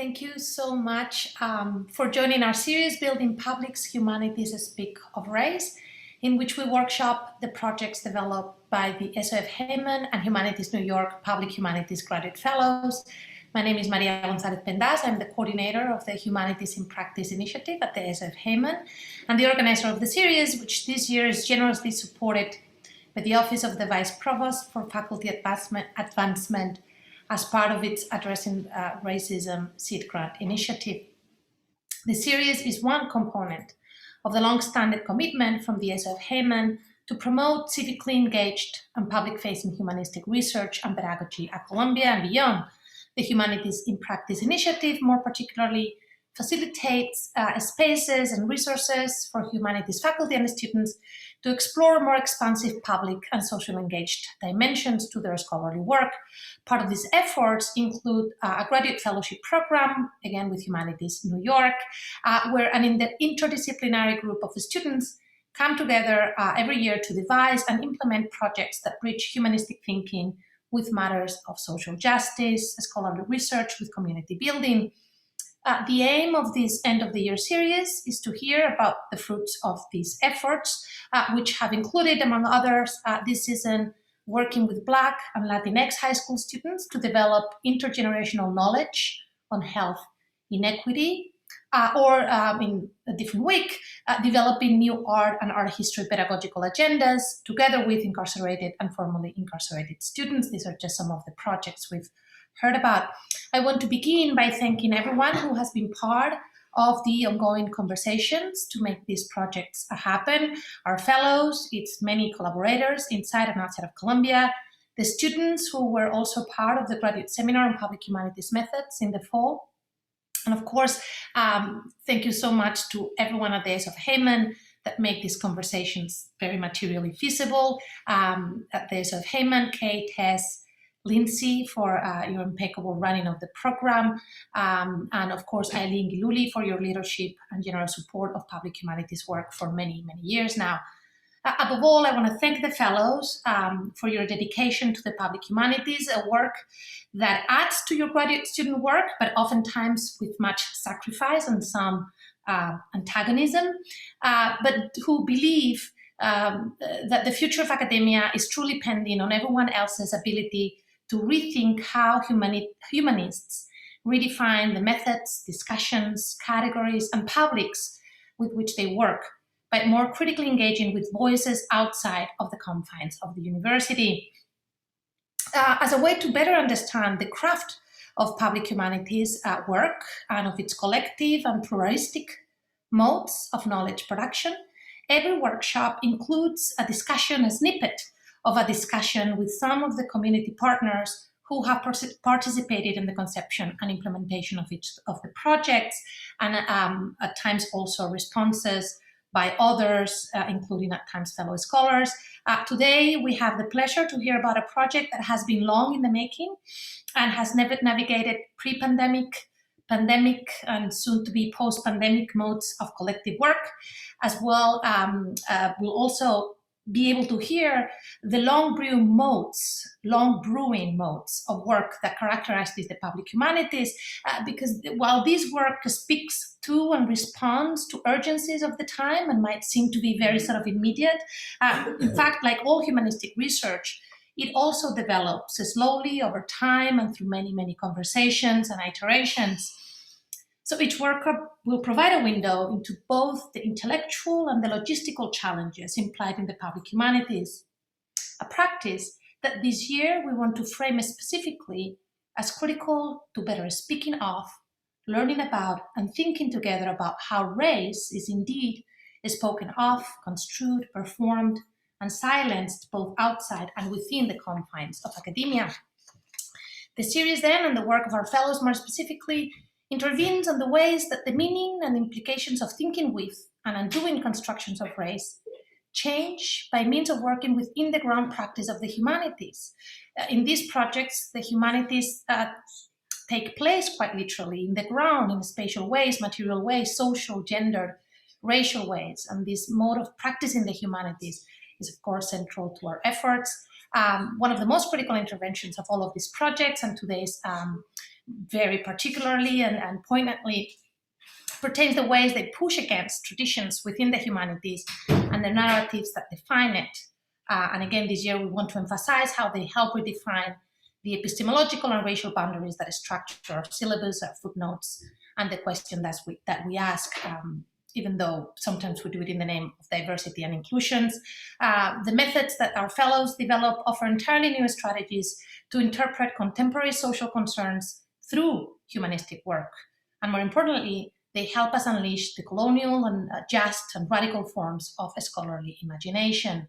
Thank you so much for joining our series, Building Public's Humanities Speak of Race, in which we workshop the projects developed by the SOF Heyman and Humanities New York Public Humanities Graduate Fellows. My name is Maria Gonzalez Pendas. I'm the coordinator of the Humanities in Practice initiative at the SOF Heyman and the organizer of the series, which this year is generously supported by the Office of the Vice Provost for Faculty Advancement as part of its Addressing Racism Seed Grant initiative. The series is one component of the long-standing commitment from the SOF Heyman to promote civically engaged and public-facing humanistic research and pedagogy at Columbia and beyond. The Humanities in Practice initiative more particularly facilitates spaces and resources for humanities faculty and students to explore more expansive public and social engaged dimensions to their scholarly work. Part of these efforts include a graduate fellowship program, again with Humanities New York, where an interdisciplinary group of students come together every year to devise and implement projects that bridge humanistic thinking with matters of social justice, scholarly research with community building. The aim of this end of the year series is to hear about the fruits of these efforts, which have included, among others, this season working with Black and Latinx high school students to develop intergenerational knowledge on health inequity, or in a different week, developing new art and art history pedagogical agendas together with incarcerated and formerly incarcerated students. These are just some of the projects we've heard about. I want to begin by thanking everyone who has been part of the ongoing conversations to make these projects happen. Our fellows, its many collaborators inside and outside of Columbia, the students who were also part of the graduate seminar on public humanities methods in the fall. And of course, thank you so much to everyone at the SOF Heyman that make these conversations very materially feasible. At the SOF Heyman, Kate, Tess, Lindsay for your impeccable running of the program, and of course Eileen Giluli for your leadership and general support of public humanities work for many, many years now. Above all, I want to thank the fellows for your dedication to the public humanities, a work that adds to your graduate student work, but oftentimes with much sacrifice and some antagonism, but who believe that the future of academia is truly pending on everyone else's ability to rethink how humanists redefine the methods, discussions, categories, and publics with which they work, by more critically engaging with voices outside of the confines of the university. As a way to better understand the craft of public humanities work and of its collective and pluralistic modes of knowledge production, every workshop includes a discussion, a snippet of a discussion with some of the community partners who have participated in the conception and implementation of each of the projects, and at times also responses by others, including at times fellow scholars. Today, we have the pleasure to hear about a project that has been long in the making and has navigated pre-pandemic, pandemic, and soon to be post-pandemic modes of collective work. As well, we'll also be able to hear the long brewing modes of work that characterize the public humanities, because while this work speaks to and responds to urgencies of the time and might seem to be very sort of immediate, in fact, like all humanistic research, it also develops slowly over time and through many, many conversations and iterations. So each workshop will provide a window into both the intellectual and the logistical challenges implied in the public humanities, a practice that this year we want to frame specifically as critical to better speaking of, learning about, and thinking together about how race is indeed spoken of, construed, performed, and silenced both outside and within the confines of academia. The series then, and the work of our fellows more specifically, intervenes on the ways that the meaning and implications of thinking with and undoing constructions of race change by means of working within the ground practice of the humanities. In these projects, the humanities take place quite literally in the ground, in spatial ways, material ways, social, gendered, racial ways. And this mode of practicing the humanities is, of course, central to our efforts. One of the most critical interventions of all of these projects and today's very particularly and poignantly pertains the ways they push against traditions within the humanities and the narratives that define it. And again, this year we want to emphasize how they help redefine the epistemological and racial boundaries that structure our syllabus, our footnotes, and the question that we ask, even though sometimes we do it in the name of diversity and inclusions. The methods that our fellows develop offer entirely new strategies to interpret contemporary social concerns through humanistic work. And more importantly, they help us unleash the colonial and just and radical forms of scholarly imagination.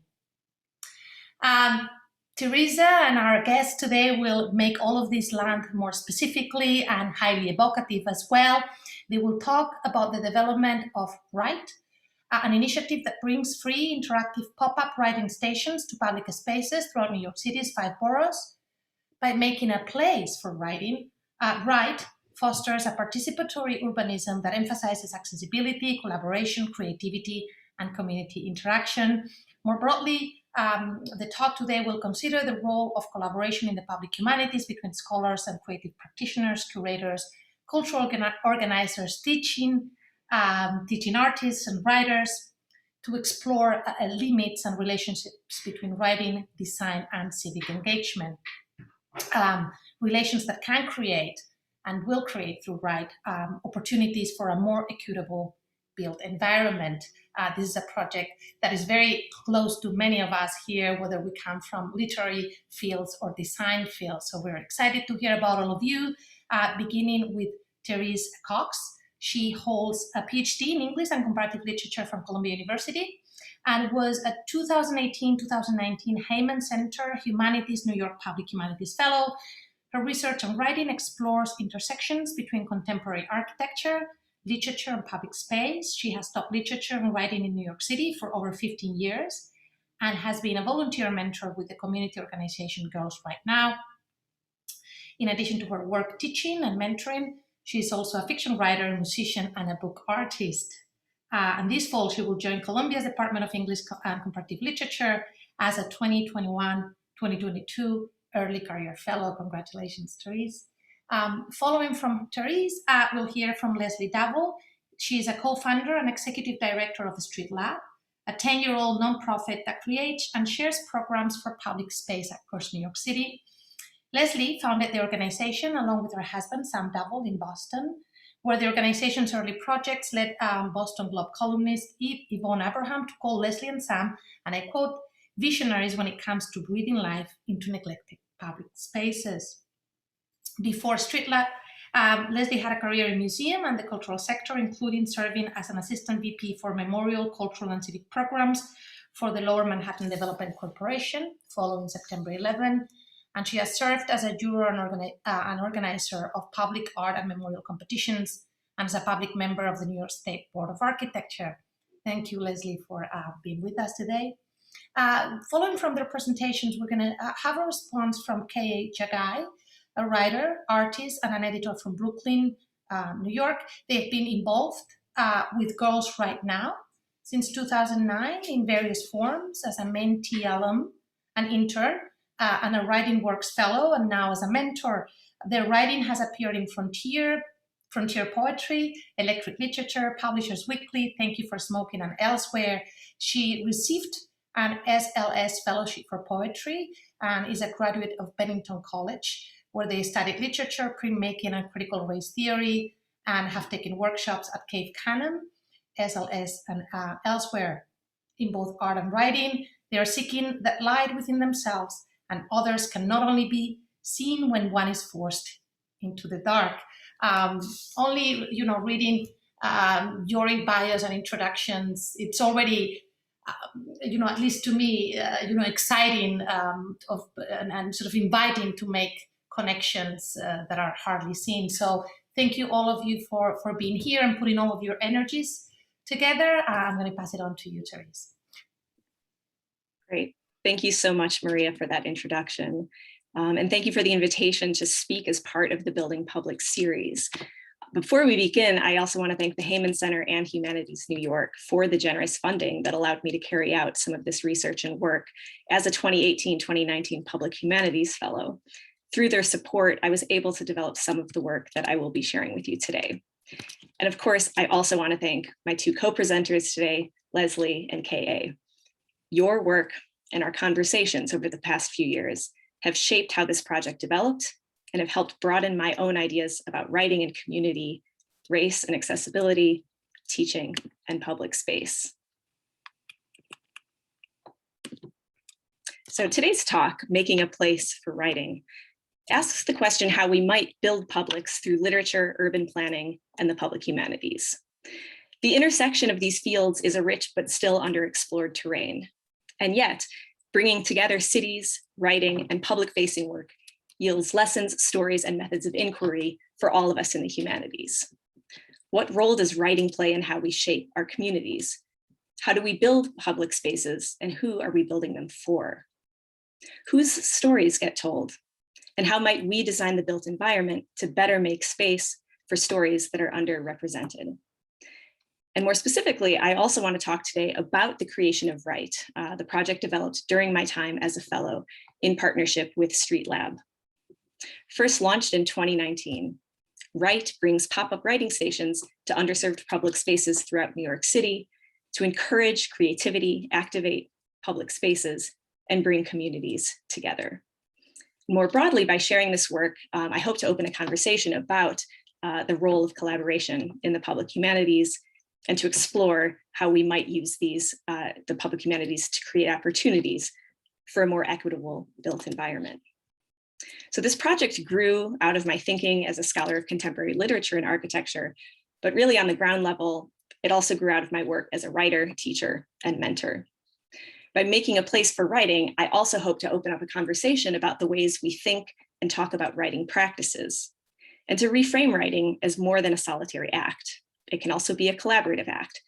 Teresa and our guests today will make all of this land more specifically and highly evocative as well. They will talk about the development of Write, an initiative that brings free interactive pop-up writing stations to public spaces throughout New York City's 5 boroughs. By making a place for writing, Write fosters a participatory urbanism that emphasizes accessibility, collaboration, creativity, and community interaction. More broadly, the talk today will consider the role of collaboration in the public humanities between scholars and creative practitioners, curators, cultural organizers, teaching artists and writers, to explore limits and relationships between writing, design, and civic engagement. Relations that can create and will create through Write opportunities for a more equitable built environment. This is a project that is very close to many of us here, whether we come from literary fields or design fields. So we're excited to hear about all of you, beginning with Therese Cox. She holds a PhD in English and Comparative Literature from Columbia University and was a 2018-2019 Heyman Center Humanities New York Public Humanities Fellow. Her research on writing explores intersections between contemporary architecture, literature, and public space. She has taught literature and writing in New York City for over 15 years and has been a volunteer mentor with the community organization Girls Right Now. In addition to her work teaching and mentoring, she is also a fiction writer, musician, and a book artist. And this fall, she will join Columbia's Department of English and Comparative Literature as a 2021-2022 Early Career Fellow. Congratulations, Therese. Following from Therese, we'll hear from Leslie Davol. She is a co-founder and executive director of Street Lab, a 10-year-old nonprofit that creates and shares programs for public space across New York City. Leslie founded the organization along with her husband, Sam Davol, in Boston, where the organization's early projects led Boston Globe columnist Yvonne Abraham to call Leslie and Sam, and I quote, visionaries when it comes to breathing life into neglected public spaces. Before Street Lab, Leslie had a career in museum and the cultural sector, including serving as an assistant VP for memorial, cultural, and civic programs for the Lower Manhattan Development Corporation following September 11. And she has served as a juror and organizer of public art and memorial competitions and as a public member of the New York State Board of Architecture. Thank you, Leslie, for being with us today. Following from their presentations, we're going to have a response from K.A. Jagai, a writer, artist, and an editor from Brooklyn, New York. They've been involved with Girls Right Now since 2009 in various forms as a mentee alum, an intern, and a Writing Works Fellow, and now as a mentor. Their writing has appeared in Frontier Poetry, Electric Literature, Publishers Weekly, Thank You for Smoking, and elsewhere. She received an SLS Fellowship for Poetry and is a graduate of Bennington College, where they studied literature, printmaking, and critical race theory, and have taken workshops at Cave Canem, SLS, and elsewhere. In both art and writing, they are seeking that light within themselves, and others can not only be seen when one is forced into the dark. Only, reading your bios and introductions, it's already, at least to me, exciting and sort of inviting to make connections that are hardly seen. So thank you, all of you, for being here and putting all of your energies together. I'm going to pass it on to you, Therese. Great. Thank you so much, Maria, for that introduction. And thank you for the invitation to speak as part of the Building Public series. Before we begin, I also want to thank the Heyman Center and Humanities New York for the generous funding that allowed me to carry out some of this research and work as a 2018-2019 Public Humanities Fellow. through their support, I was able to develop some of the work that I will be sharing with you today. And of course, I also want to thank my two co-presenters today, Leslie and Ka. Your work and our conversations over the past few years have shaped how this project developed and have helped broaden my own ideas about writing and community, race and accessibility, teaching, and public space. So today's talk, Making a Place for Writing, asks the question how we might build publics through literature, urban planning, and the public humanities. The intersection of these fields is a rich but still underexplored terrain. And yet, bringing together cities, writing, and public-facing work yields lessons, stories, and methods of inquiry for all of us in the humanities. What role does writing play in how we shape our communities? How do we build public spaces, and who are we building them for? Whose stories get told? And how might we design the built environment to better make space for stories that are underrepresented? And more specifically, I also want to talk today about the creation of Write, the project developed during my time as a fellow in partnership with Street Lab. First launched in 2019, Write brings pop-up writing stations to underserved public spaces throughout New York City to encourage creativity, activate public spaces, and bring communities together. More broadly, by sharing this work, I hope to open a conversation about the role of collaboration in the public humanities and to explore how we might use these, the public humanities, to create opportunities for a more equitable built environment. So this project grew out of my thinking as a scholar of contemporary literature and architecture, but really on the ground level, it also grew out of my work as a writer, teacher, and mentor. By making a place for writing, I also hope to open up a conversation about the ways we think and talk about writing practices, and to reframe writing as more than a solitary act. It can also be a collaborative act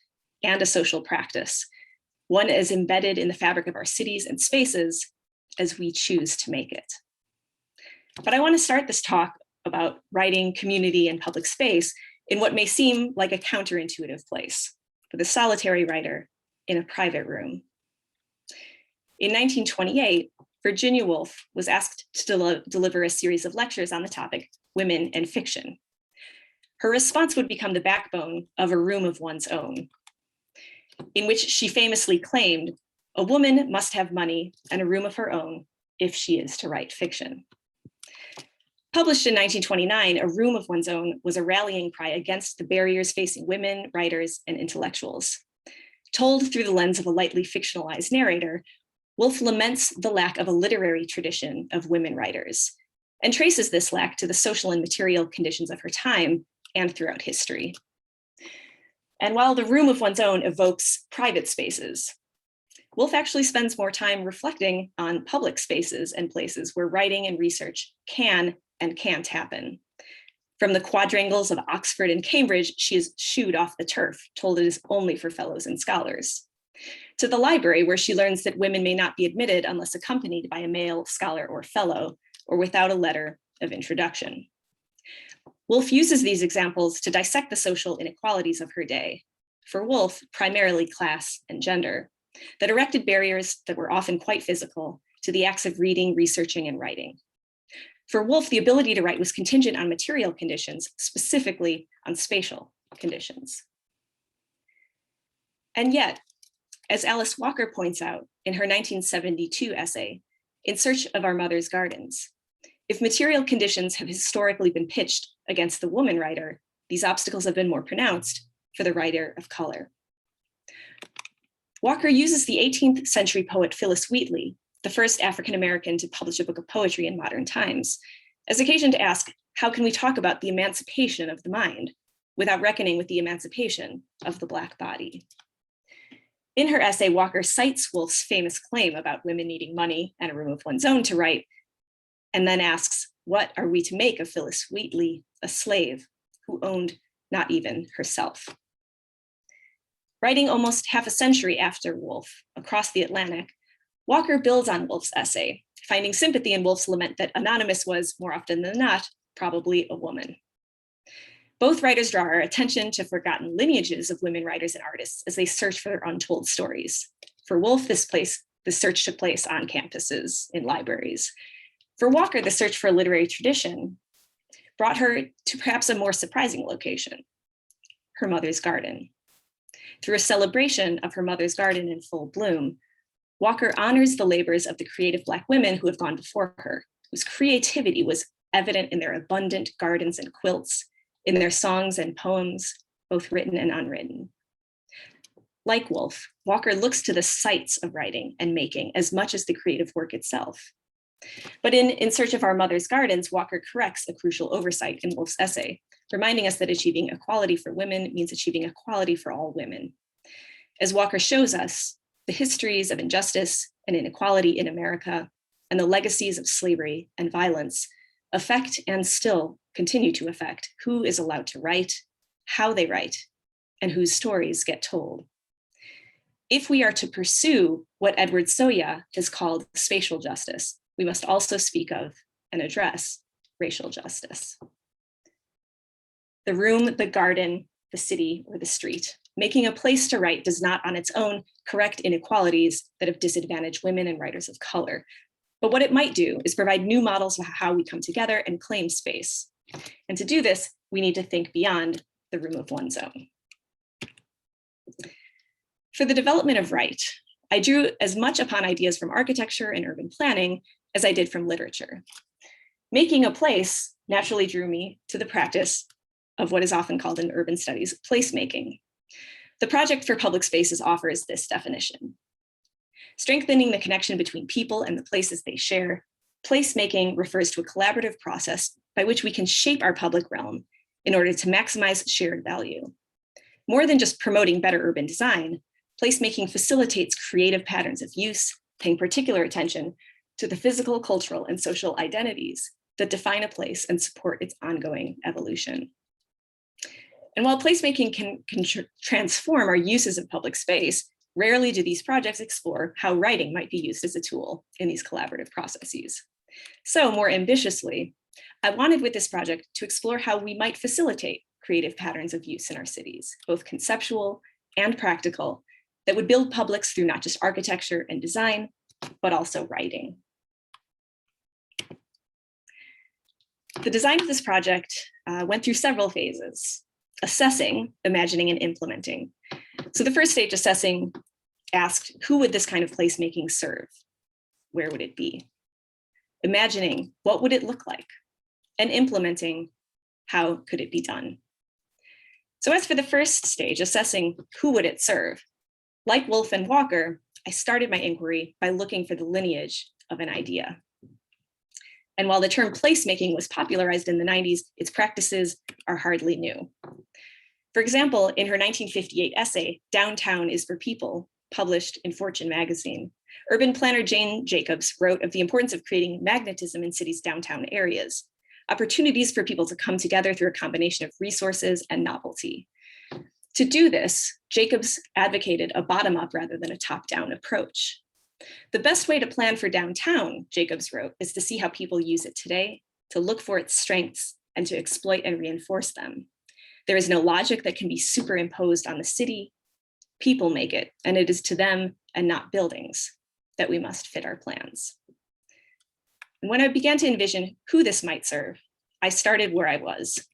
and a social practice, one as embedded in the fabric of our cities and spaces as we choose to make it. But I want to start this talk about writing, community, and public space in what may seem like a counterintuitive place, for the solitary writer in a private room. In 1928, Virginia Woolf was asked to deliver a series of lectures on the topic, Women and Fiction. Her response would become the backbone of A Room of One's Own, in which she famously claimed, a woman must have money and a room of her own if she is to write fiction. Published in 1929, A Room of One's Own was a rallying cry against the barriers facing women, writers, and intellectuals. Told through the lens of a lightly fictionalized narrator, Woolf laments the lack of a literary tradition of women writers and traces this lack to the social and material conditions of her time and throughout history. And while The Room of One's Own evokes private spaces, Woolf actually spends more time reflecting on public spaces and places where writing and research can and can't happen. From the quadrangles of Oxford and Cambridge, she is shooed off the turf, told it is only for fellows and scholars, to the library, where she learns that women may not be admitted unless accompanied by a male scholar or fellow, or without a letter of introduction. Woolf uses these examples to dissect the social inequalities of her day, for Woolf, primarily class and gender, that erected barriers that were often quite physical to the acts of reading, researching, and writing. For Woolf, the ability to write was contingent on material conditions, specifically on spatial conditions. And yet, as Alice Walker points out in her 1972 essay, In Search of Our Mother's Gardens, if material conditions have historically been pitched against the woman writer, these obstacles have been more pronounced for the writer of color. Walker uses the 18th century poet Phyllis Wheatley, the first African-American to publish a book of poetry in modern times, as occasion to ask, how can we talk about the emancipation of the mind without reckoning with the emancipation of the Black body? In her essay, Walker cites Woolf's famous claim about women needing money and a room of one's own to write, and then asks, what are we to make of Phyllis Wheatley, a slave who owned not even herself? Writing almost half a century after Woolf, across the Atlantic, Walker builds on Woolf's essay, finding sympathy in Woolf's lament that Anonymous was, more often than not, probably a woman. Both writers draw our attention to forgotten lineages of women writers and artists as they search for their untold stories. For Woolf, this search took place on campuses, in libraries. For Walker, the search for a literary tradition brought her to perhaps a more surprising location, her mother's garden. Through a celebration of her mother's garden in full bloom, Walker honors the labors of the creative Black women who have gone before her, whose creativity was evident in their abundant gardens and quilts, in their songs and poems, both written and unwritten. Like Woolf, Walker looks to the sites of writing and making as much as the creative work itself. But in Search of Our Mother's Gardens, Walker corrects a crucial oversight in Woolf's essay, reminding us that achieving equality for women means achieving equality for all women. As Walker shows us, the histories of injustice and inequality in America and the legacies of slavery and violence affect and still continue to affect who is allowed to write, how they write, and whose stories get told. If we are to pursue what Edward Soya has called spatial justice, we must also speak of and address racial justice. The room, the garden, the city, or the street. Making a place to write does not on its own correct inequalities that have disadvantaged women and writers of color. But what it might do is provide new models of how we come together and claim space. And to do this, we need to think beyond the room of one's own. For the development of Right, I drew as much upon ideas from architecture and urban planning as I did from literature. Making a place naturally drew me to the practice of what is often called in urban studies, placemaking. The Project for Public Spaces offers this definition. Strengthening the connection between people and the places they share, placemaking refers to a collaborative process by which we can shape our public realm in order to maximize shared value. More than just promoting better urban design, placemaking facilitates creative patterns of use, paying particular attention to the physical, cultural, and social identities that define a place and support its ongoing evolution. And while placemaking can transform our uses of public space, rarely do these projects explore how writing might be used as a tool in these collaborative processes. So more ambitiously, I wanted with this project to explore how we might facilitate creative patterns of use in our cities, both conceptual and practical, that would build publics through not just architecture and design, but also writing. The design of this project went through several phases: assessing, imagining, and implementing. So the first stage, assessing, asked, who would this kind of placemaking serve? Where would it be? Imagining, what would it look like? And implementing, how could it be done? So as for the first stage, assessing who would it serve, like Woolf and Walker, I started my inquiry by looking for the lineage of an idea. And while the term placemaking was popularized in the 90s, its practices are hardly new. For example, in her 1958 essay, Downtown is for People, published in Fortune magazine, urban planner Jane Jacobs wrote of the importance of creating magnetism in cities' downtown areas, opportunities for people to come together through a combination of resources and novelty. To do this, Jacobs advocated a bottom-up rather than a top-down approach. The best way to plan for downtown, Jacobs wrote, is to see how people use it today, to look for its strengths, and to exploit and reinforce them. There is no logic that can be superimposed on the city. People make it, and it is to them and not buildings that we must fit our plans. And when I began to envision who this might serve, I started where I was,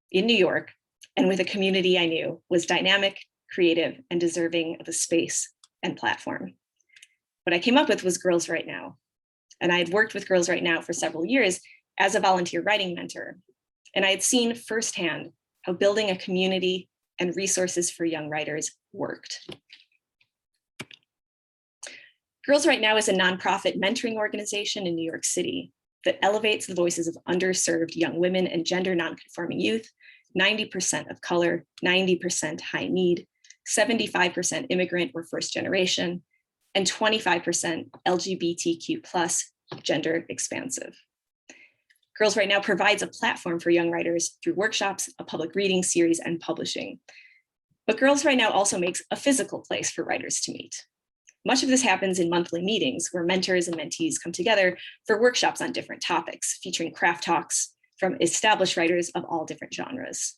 in New York, and with a community I knew was dynamic, creative, and deserving of a space and platform. What I came up with was Girls Right Now. And I had worked with Girls Right Now for several years as a volunteer writing mentor. And I had seen firsthand how building a community and resources for young writers worked. Girls Right Now is a nonprofit mentoring organization in New York City that elevates the voices of underserved young women and gender nonconforming youth, 90% of color, 90% high need, 75% immigrant or first generation, and 25% LGBTQ+ gender expansive. Girls Right Now provides a platform for young writers through workshops, a public reading series, and publishing. But Girls Right Now also makes a physical place for writers to meet. Much of this happens in monthly meetings where mentors and mentees come together for workshops on different topics, featuring craft talks from established writers of all different genres.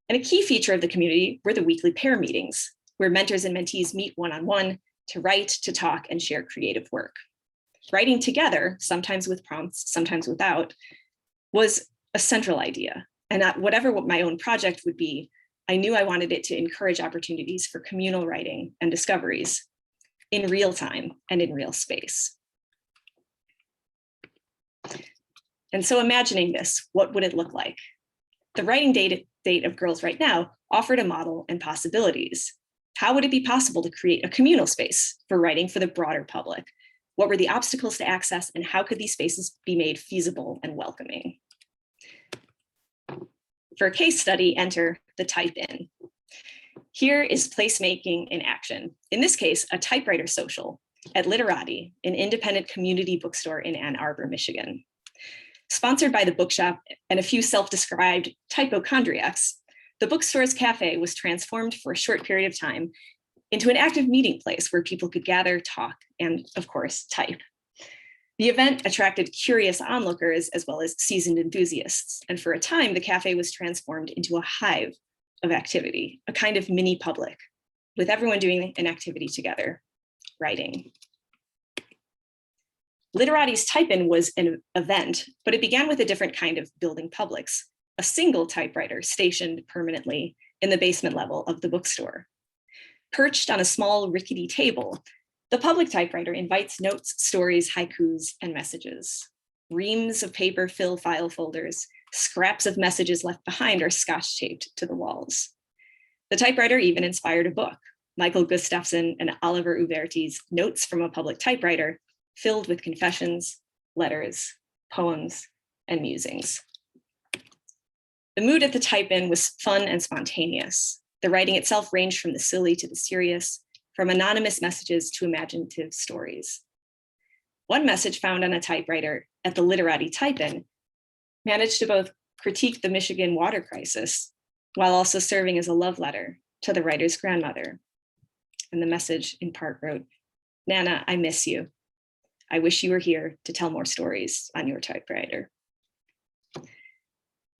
And a key feature of the community were the weekly pair meetings, where mentors and mentees meet one-on-one to write, to talk, and share creative work. Writing together, sometimes with prompts, sometimes without, was a central idea. And whatever my own project would be, I knew I wanted it to encourage opportunities for communal writing and discoveries in real time and in real space. And so imagining this, what would it look like? The writing date of Girls Write Now offered a model and possibilities. How would it be possible to create a communal space for writing for the broader public? What were the obstacles to access, and how could these spaces be made feasible and welcoming? For a case study, enter the type in. Here is placemaking in action. In this case, a typewriter social at Literati, an independent community bookstore in Ann Arbor, Michigan. Sponsored by the bookshop and a few self-described typochondriacs, the bookstore's cafe was transformed for a short period of time into an active meeting place where people could gather, talk, and of course, type. The event attracted curious onlookers as well as seasoned enthusiasts. And for a time, the cafe was transformed into a hive of activity, a kind of mini public, with everyone doing an activity together, writing. Literati's type-in was an event, but it began with a different kind of building publics, a single typewriter stationed permanently in the basement level of the bookstore. Perched on a small rickety table, the public typewriter invites notes, stories, haikus, and messages. Reams of paper fill file folders. Scraps of messages left behind are scotch taped to the walls. The typewriter even inspired a book, Michael Gustafson and Oliver Uberti's Notes from a Public Typewriter, filled with confessions, letters, poems, and musings. The mood at the type-in was fun and spontaneous. The writing itself ranged from the silly to the serious, from anonymous messages to imaginative stories. One message found on a typewriter at the Literati type-in managed to both critique the Michigan water crisis while also serving as a love letter to the writer's grandmother. And the message in part wrote, "Nana, I miss you. I wish you were here to tell more stories on your typewriter."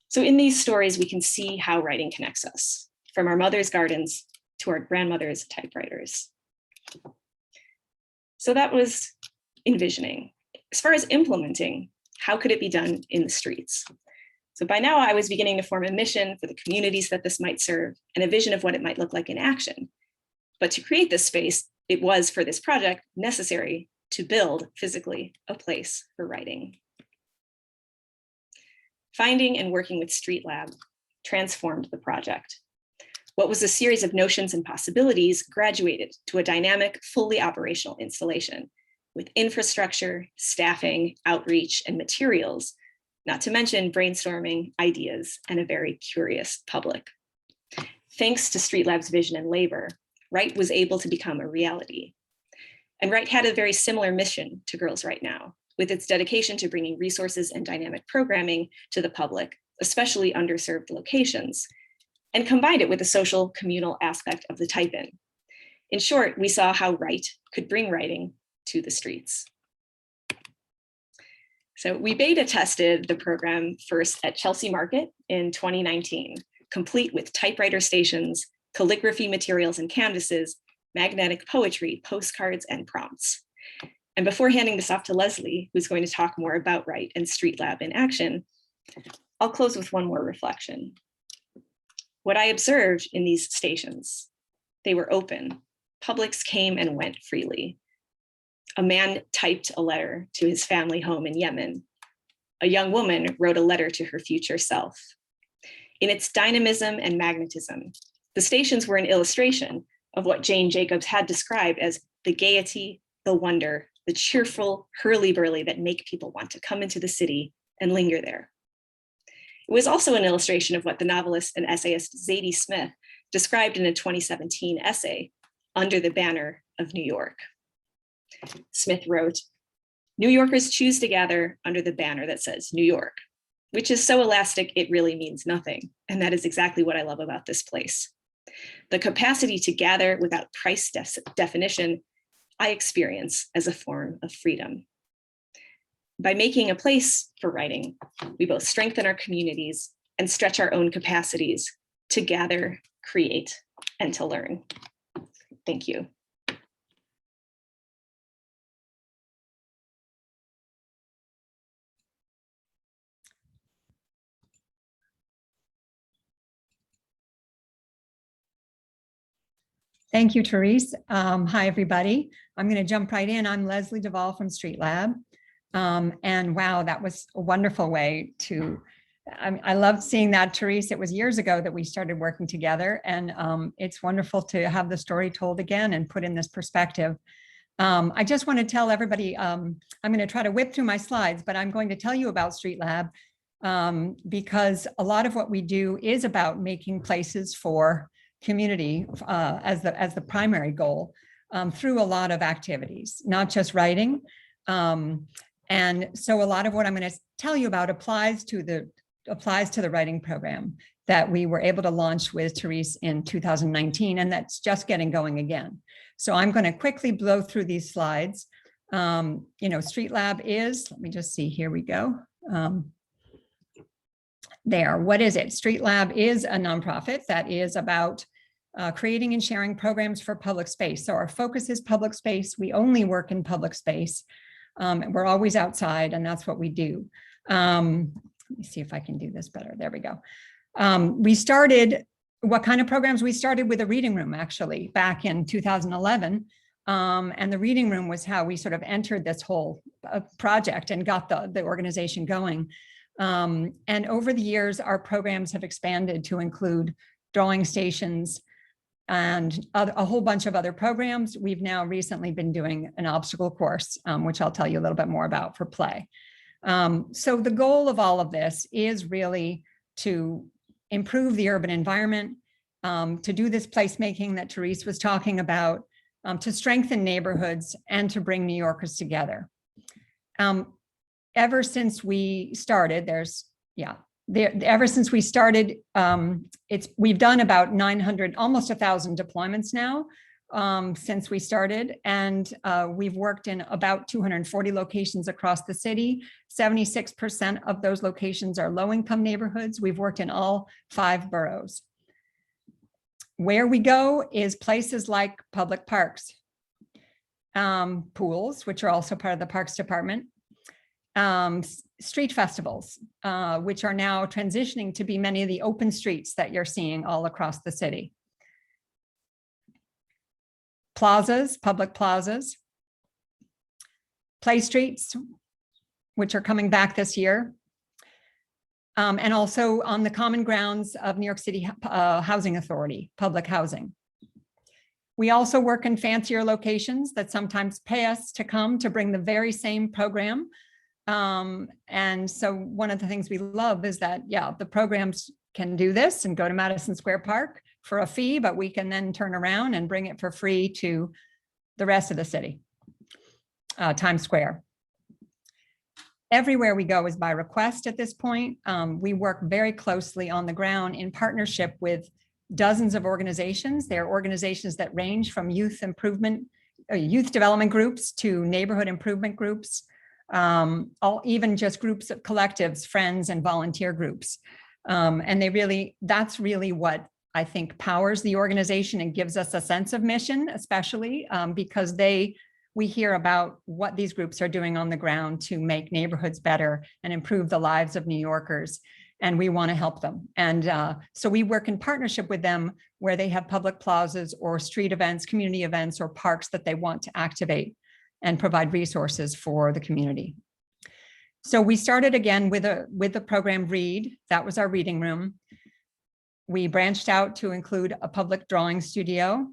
So in these stories, we can see how writing connects us, from our mother's gardens to our grandmother's typewriters. So that was envisioning. As far as implementing, how could it be done in the streets? So by now I was beginning to form a mission for the communities that this might serve and a vision of what it might look like in action. But to create this space, it was for this project necessary to build physically a place for writing. Finding and working with Street Lab transformed the project. What was a series of notions and possibilities graduated to a dynamic, fully operational installation with infrastructure, staffing, outreach, and materials, not to mention brainstorming, ideas, and a very curious public. Thanks to Street Lab's vision and labor, Write was able to become a reality. And Write had a very similar mission to Girls Write Now, with its dedication to bringing resources and dynamic programming to the public, especially underserved locations, and combined it with the social communal aspect of the type-in. In short, we saw how Write could bring writing to the streets. So we beta tested the program first at Chelsea Market in 2019, complete with typewriter stations, calligraphy materials and canvases, magnetic poetry, postcards, and prompts. And before handing this off to Leslie, who's going to talk more about Write and Street Lab in action, I'll close with one more reflection. What I observed in these stations, they were open. Publics came and went freely. A man typed a letter to his family home in Yemen. A young woman wrote a letter to her future self. In its dynamism and magnetism, the stations were an illustration of what Jane Jacobs had described as the gaiety, the wonder, the cheerful hurly-burly that make people want to come into the city and linger there. It was also an illustration of what the novelist and essayist Zadie Smith described in a 2017 essay, Under the Banner of New York. Smith wrote, "New Yorkers choose to gather under the banner that says New York, which is so elastic it really means nothing. And that is exactly what I love about this place. The capacity to gather without price definition, I experience as a form of freedom. By making a place for writing, we both strengthen our communities and stretch our own capacities to gather, create, and to learn." Thank you. Thank you, Therese. Hi, everybody. I'm going to jump right in. I'm Leslie Davol from Street Lab. And wow, that was a wonderful way to, I loved seeing that, Therese. It was years ago that we started working together, and it's wonderful to have the story told again and put in this perspective. I just want to tell everybody, I'm going to try to whip through my slides, but I'm going to tell you about Street Lab because a lot of what we do is about making places for community as the primary goal through a lot of activities, not just writing. And so a lot of what I'm going to tell you about applies to the writing program that we were able to launch with Therese in 2019, and that's just getting going again. So I'm going to quickly blow through these slides. Street Lab is, let me just see, here we go. There, what is it? Street Lab is a nonprofit that is about creating and sharing programs for public space. So our focus is public space. We only work in public space. We're always outside, and that's what we do. Let me see if I can do this better. There we go. We started, what kind of programs? We started with a reading room, actually, back in 2011. And the reading room was how we sort of entered this whole project and got the organization going. And over the years, our programs have expanded to include drawing stations and a whole bunch of other programs. We've now recently been doing an obstacle course, which I'll tell you a little bit more about for play. So the goal of all of this is really to improve the urban environment, to do this placemaking that Therese was talking about, to strengthen neighborhoods, and to bring New Yorkers together. Ever since we started, ever since we started, we've done about 900, almost 1,000 deployments now since we started, and we've worked in about 240 locations across the city. 76% of those locations are low-income neighborhoods. We've worked in all 5 boroughs. Where we go is places like public parks, pools, which are also part of the Parks Department, street festivals, which are now transitioning to be many of the open streets that you're seeing all across the city. Plazas, public plazas, play streets, which are coming back this year, and also on the common grounds of New York City Housing Authority, public housing. We also work in fancier locations that sometimes pay us to come to bring the very same program. And so one of the things we love is that, the programs can do this and go to Madison Square Park for a fee, but we can then turn around and bring it for free to the rest of the city, Times Square. Everywhere we go is by request at this point. We work very closely on the ground in partnership with dozens of organizations. There are organizations that range from youth development groups to neighborhood improvement groups, even just groups of collectives, friends, and volunteer groups. And that's really what I think powers the organization and gives us a sense of mission, especially because we hear about what these groups are doing on the ground to make neighborhoods better and improve the lives of New Yorkers, and we want to help them. And so we work in partnership with them where they have public plazas or street events, community events, or parks that they want to activate and provide resources for the community. So we started again with the program Read. That was our reading room. We branched out to include a public drawing studio.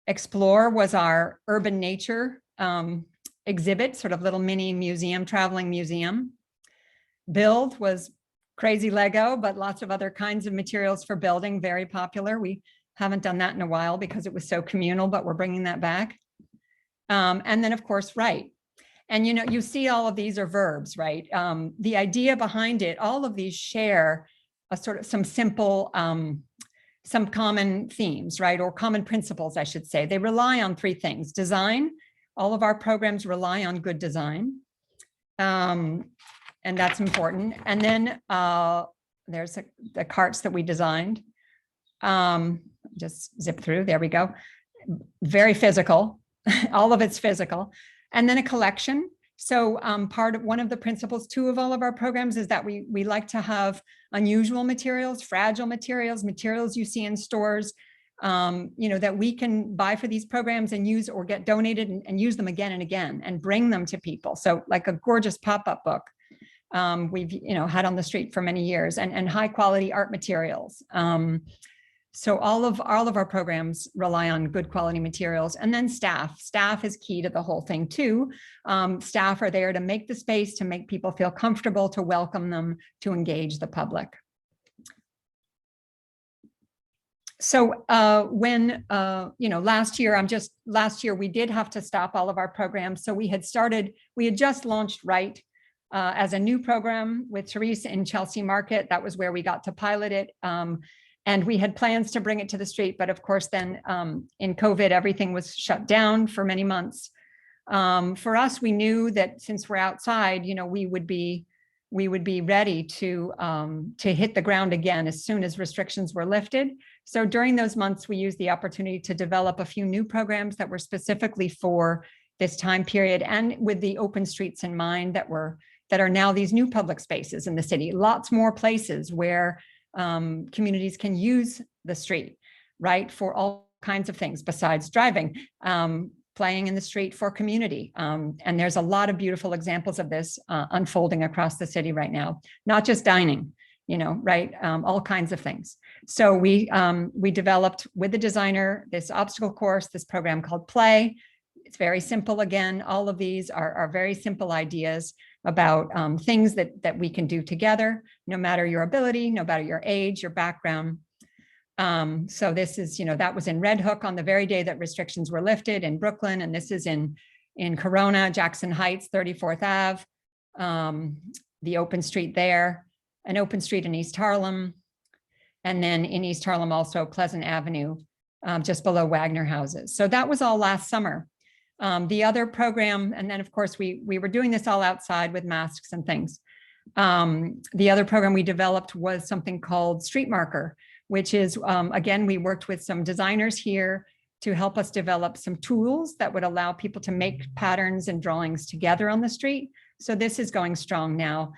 Explore was our urban nature exhibit, sort of little mini museum, traveling museum. Build was crazy Lego, but lots of other kinds of materials for building, very popular. We haven't done that in a while because it was so communal, but we're bringing that back. And then of course, write. And you see all of these are verbs, right? The idea behind it, all of these share a sort of some simple, some common themes, right? Or common principles, I should say. They rely on 3 things. Design, all of our programs rely on good design. And that's important. And then there's the carts that we designed. Just zip through, there we go. Very physical, all of it's physical. And then a collection. So one of the principles too of all of our programs is that we like to have unusual materials, fragile materials, materials you see in stores, that we can buy for these programs and use or get donated and use them again and again and bring them to people. So like a gorgeous pop-up book we've had on the street for many years, and high quality art materials. So all of our programs rely on good quality materials. And then staff is key to the whole thing too. Staff are there to make the space, to make people feel comfortable, to welcome them, to engage the public. So when, last year we did have to stop all of our programs. So we had just launched Right as a new program with Therese in Chelsea Market. That was where we got to pilot it. And we had plans to bring it to the street, but of course then in COVID, everything was shut down for many months. For us, we knew that since we're outside, we would be ready to hit the ground again as soon as restrictions were lifted. So during those months, we used the opportunity to develop a few new programs that were specifically for this time period, and with the open streets in mind, that are now these new public spaces in the city. Lots more places where communities can use the street, right, for all kinds of things besides driving, playing in the street for community. And there's a lot of beautiful examples of this unfolding across the city right now, not just dining, right, all kinds of things. So we developed with the designer this obstacle course, this program called Play. It's very simple. Again, all of these are very simple ideas about things that we can do together, no matter your ability, no matter your age, your background. So this is, that was in Red Hook on the very day that restrictions were lifted in Brooklyn, and this is in Corona, Jackson Heights, 34th Ave, the open street there, an open street in East Harlem, and then in East Harlem also Pleasant Avenue, just below Wagner Houses. So that was all last summer. The other program, and then of course we were doing this all outside with masks and things. The other program we developed was something called Street Marker, which is, again, we worked with some designers here to help us develop some tools that would allow people to make patterns and drawings together on the street. So this is going strong now.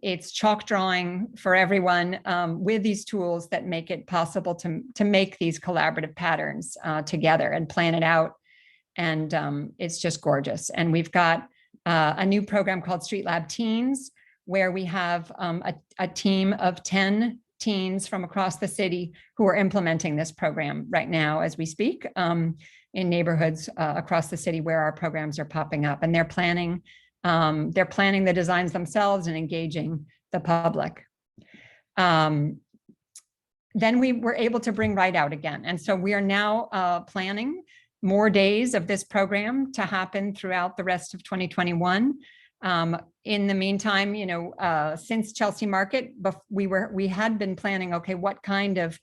It's chalk drawing for everyone with these tools that make it possible to make these collaborative patterns together and plan it out. And it's just gorgeous. And we've got a new program called Street Lab Teens, where we have a team of 10 teens from across the city who are implementing this program right now as we speak in neighborhoods across the city where our programs are popping up. And they're planning the designs themselves and engaging the public. Then we were able to bring Right out again. And so we are now planning more days of this program to happen throughout the rest of 2021. In the meantime, since Chelsea Market, we had been planning, okay, what kind of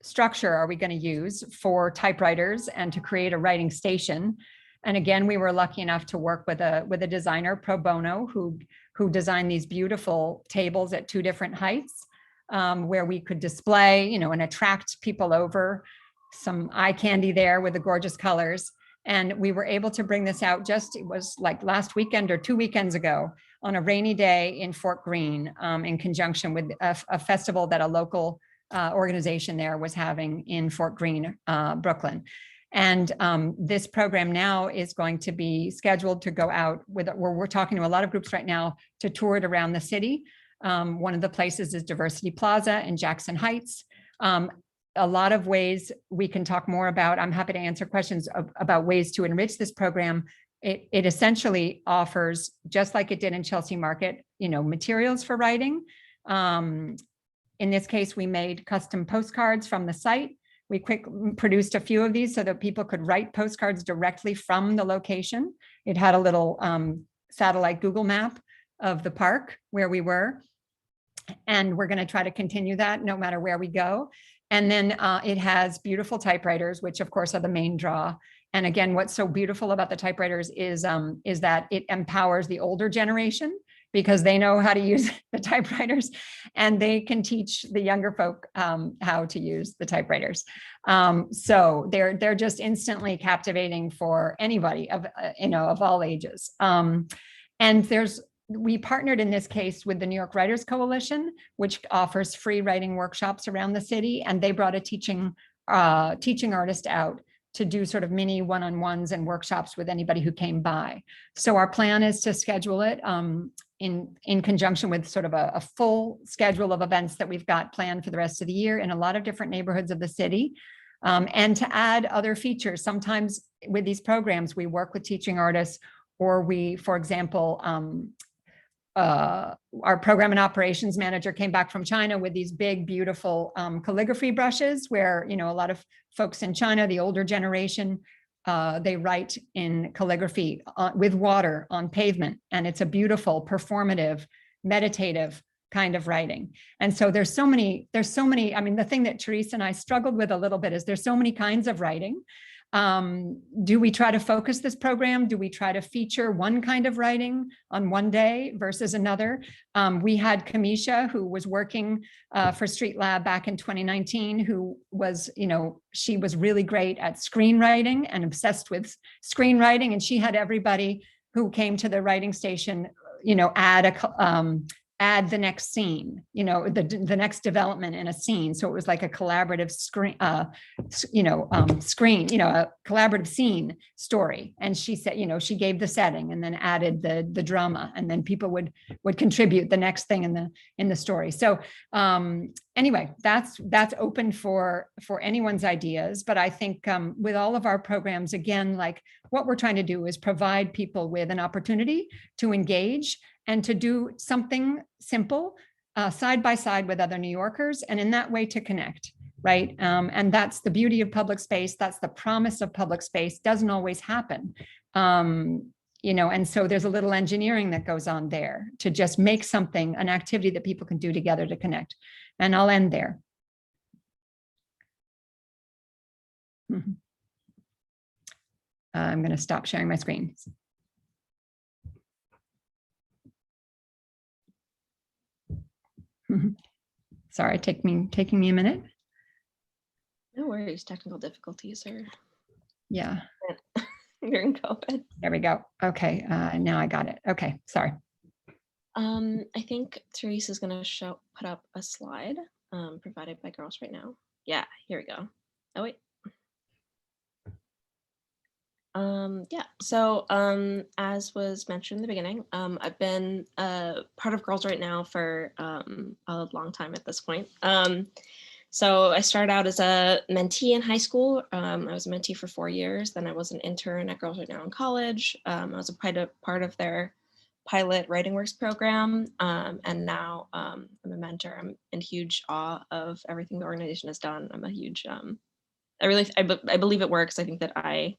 structure are we going to use for typewriters and to create a writing station? And again, we were lucky enough to work with a designer pro bono who designed these beautiful tables at 2 different heights, where we could display, and attract people over. Some eye candy there with the gorgeous colors. And we were able to bring this out it was like last weekend or 2 weekends ago on a rainy day in Fort Greene, in conjunction with a festival that a local organization there was having in Fort Greene, Brooklyn. And this program now is going to be scheduled to go out we're talking to a lot of groups right now to tour it around the city. One of the places is Diversity Plaza in Jackson Heights. A lot of ways we can talk more about. I'm happy to answer questions about ways to enrich this program. It essentially offers, just like it did in Chelsea Market, materials for writing. In this case, we made custom postcards from the site. We produced a few of these so that people could write postcards directly from the location. It had a little satellite Google map of the park where we were. And we're going to try to continue that no matter where we go. And then it has beautiful typewriters, which of course are the main draw. And again, what's so beautiful about the typewriters is that it empowers the older generation because they know how to use the typewriters and they can teach the younger folk how to use the typewriters. So they're just instantly captivating for anybody of all ages. And we partnered in this case with the New York Writers Coalition, which offers free writing workshops around the city. And they brought a teaching teaching artist out to do sort of mini one-on-ones and workshops with anybody who came by. So our plan is to schedule it in conjunction with sort of a full schedule of events that we've got planned for the rest of the year in a lot of different neighborhoods of the city. And to add other features. Sometimes with these programs, we work with teaching artists, or we, for example, our program and operations manager came back from China with these big, beautiful calligraphy brushes where, you know, a lot of folks in China, the older generation, they write in calligraphy with water on pavement. And it's a beautiful, performative, meditative kind of writing. And so there's so many, I mean, the thing that Therese and I struggled with a little bit is there's so many kinds of writing. Do we try to focus this program? Do we try to feature one kind of writing on one day versus another? We had Kamisha, who was working for Street Lab back in 2019, who was, you know, she was really great at screenwriting and obsessed with screenwriting. And she had everybody who came to the writing station, you know, add the next scene, you know, the next development in a scene. So it was like a collaborative a collaborative scene story. And she said, you know, she gave the setting and then added the drama, and then people would contribute the next thing in the story. So anyway, that's open for anyone's ideas. But I think with all of our programs, again, like what we're trying to do is provide people with an opportunity to engage and to do something simple side by side with other New Yorkers, and in that way to connect, right? And that's the beauty of public space. That's the promise of public space. Doesn't always happen, you know, and so there's a little engineering that goes on there to just make something, an activity that people can do together to connect. And I'll end there. I'm going to stop sharing my screen. Sorry, taking me a minute. No worries, technical difficulties are yeah during COVID. There we go. Okay, now I got it. Okay, sorry. I think Therese is going to put up a slide provided by Girls Right Now. Yeah, here we go. Oh wait. Yeah, so as was mentioned in the beginning, I've been part of Girls Right Now for a long time at this point. So I started out as a mentee in high school. I was a mentee for 4 years. Then I was an intern at Girls Right Now in college. I was a part of their pilot Writing Works program. And now I'm a mentor. I'm in huge awe of everything the organization has done. I'm a huge, I believe it works. I think that I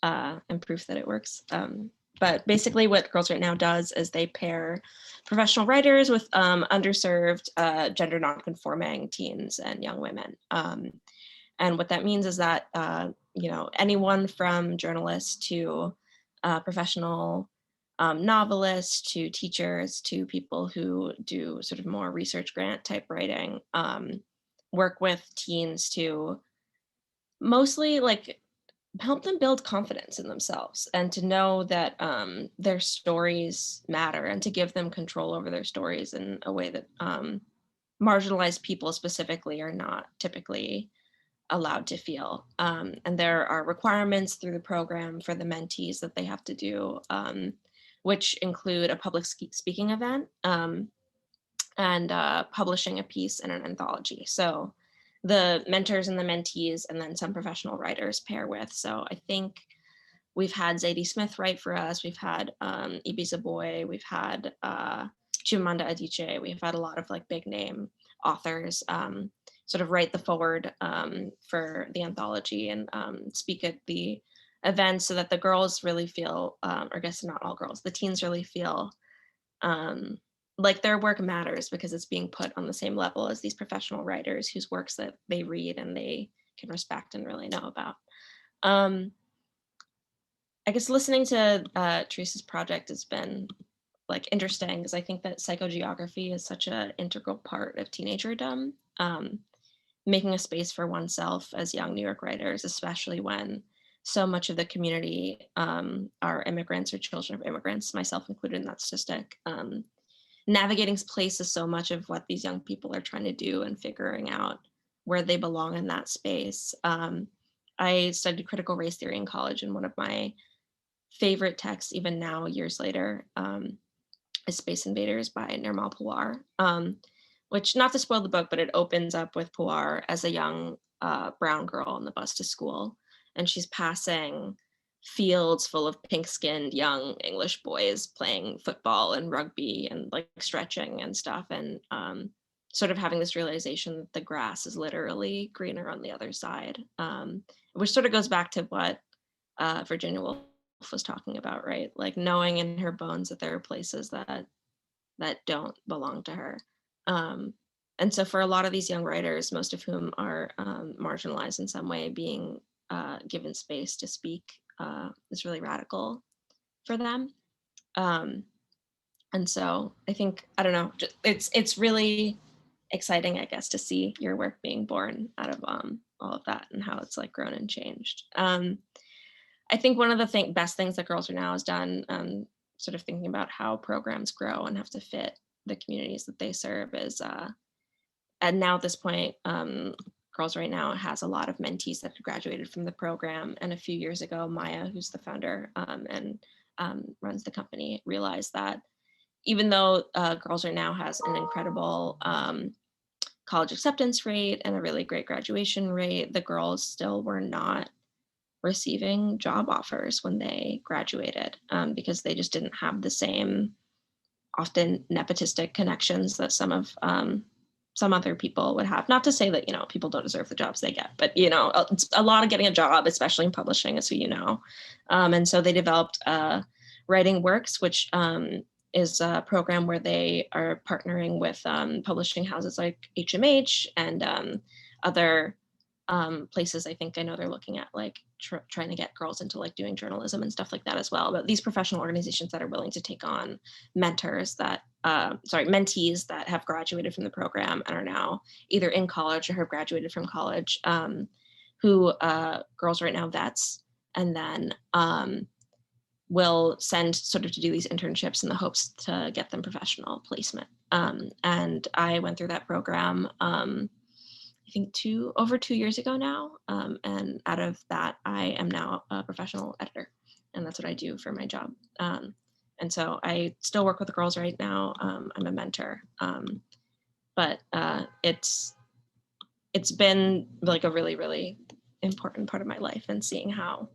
and proof that it works. But basically what Girls Right Now does is they pair professional writers with underserved, gender nonconforming teens and young women. And what that means is that, you know, anyone from journalists to professional novelists to teachers to people who do sort of more research grant type writing, work with teens to mostly like help them build confidence in themselves and to know that their stories matter and to give them control over their stories in a way that marginalized people specifically are not typically allowed to feel. And there are requirements through the program for the mentees that they have to do, which include a public speaking event and publishing a piece in an anthology. So the mentors and the mentees and then some professional writers pair with. So I think we've had Zadie Smith write for us. We've had Ibiza Boy. We've had Chimamanda Adichie. We've had a lot of like big name authors sort of write the forward for the anthology and speak at the event so that the girls really feel, or I guess not all girls, the teens really feel like their work matters because it's being put on the same level as these professional writers whose works that they read and they can respect and really know about. I guess listening to Therese's project has been like interesting because I think that psychogeography is such an integral part of teenagerdom, making a space for oneself as young New York writers, especially when so much of the community are immigrants or children of immigrants, myself included in that statistic. Navigating place is so much of what these young people are trying to do and figuring out where they belong in that space. I studied critical race theory in college, and one of my favorite texts, even now, years later, is Space Invaders by Nirmal Pawar, which, not to spoil the book, but it opens up with Pawar as a young brown girl on the bus to school, and she's passing fields full of pink-skinned young English boys playing football and rugby and like stretching and stuff, and sort of having this realization that the grass is literally greener on the other side, which sort of goes back to what Virginia Woolf was talking about, right? Like knowing in her bones that there are places that don't belong to her. And so for a lot of these young writers, most of whom are marginalized in some way, being given space to speak is really radical for them. And so I think, I don't know, it's really exciting, I guess, to see your work being born out of all of that and how it's like grown and changed. I think one of the best things that Girls Are Now has done, sort of thinking about how programs grow and have to fit the communities that they serve, is, and now at this point, Girls Right Now has a lot of mentees that have graduated from the program. And a few years ago, Maya, who's the founder and runs the company, realized that even though Girls Are Now has an incredible college acceptance rate and a really great graduation rate, the girls still were not receiving job offers when they graduated because they just didn't have the same often nepotistic connections that some other people would have. Not to say that, you know, people don't deserve the jobs they get, but, you know, it's a lot of getting a job, especially in publishing, as you know. And so they developed Writing Works, which is a program where they are partnering with publishing houses like HMH and other places. I know they're looking at like trying to get girls into like doing journalism and stuff like that as well. But these professional organizations that are willing to take on mentees that have graduated from the program and are now either in college or have graduated from college, who Girls Right Now vets, and then will send sort of to do these internships in the hopes to get them professional placement. And I went through that program I think over 2 years ago now. And out of that, I am now a professional editor, and that's what I do for my job. And so I still work with the girls right now. I'm a mentor, but it's been like a really, really important part of my life, and seeing how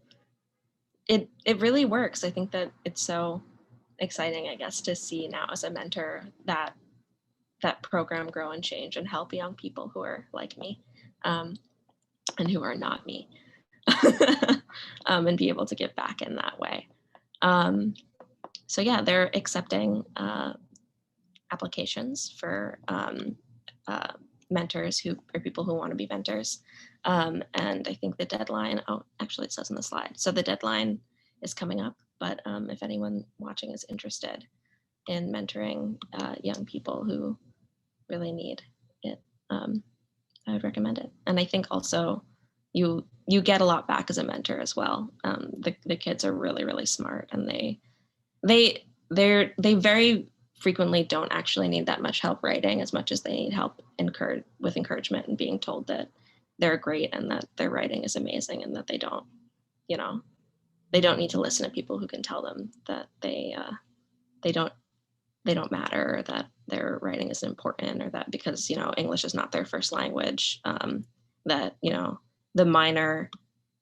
it really works. I think that it's so exciting, I guess, to see now as a mentor that program grow and change and help young people who are like me and who are not me and be able to give back in that way. So yeah, they're accepting applications for mentors who are people who want to be mentors. And I think the deadline, actually it says on the slide. So the deadline is coming up, but if anyone watching is interested in mentoring young people who really need it, I would recommend it. And I think also you get a lot back as a mentor as well. The kids are really, really smart, and they very frequently don't actually need that much help writing as much as they need help with encouragement and being told that they're great and that their writing is amazing, and that they don't need to listen to people who can tell them that they don't matter, or that their writing isn't important, or that because, English is not their first language, that, the minor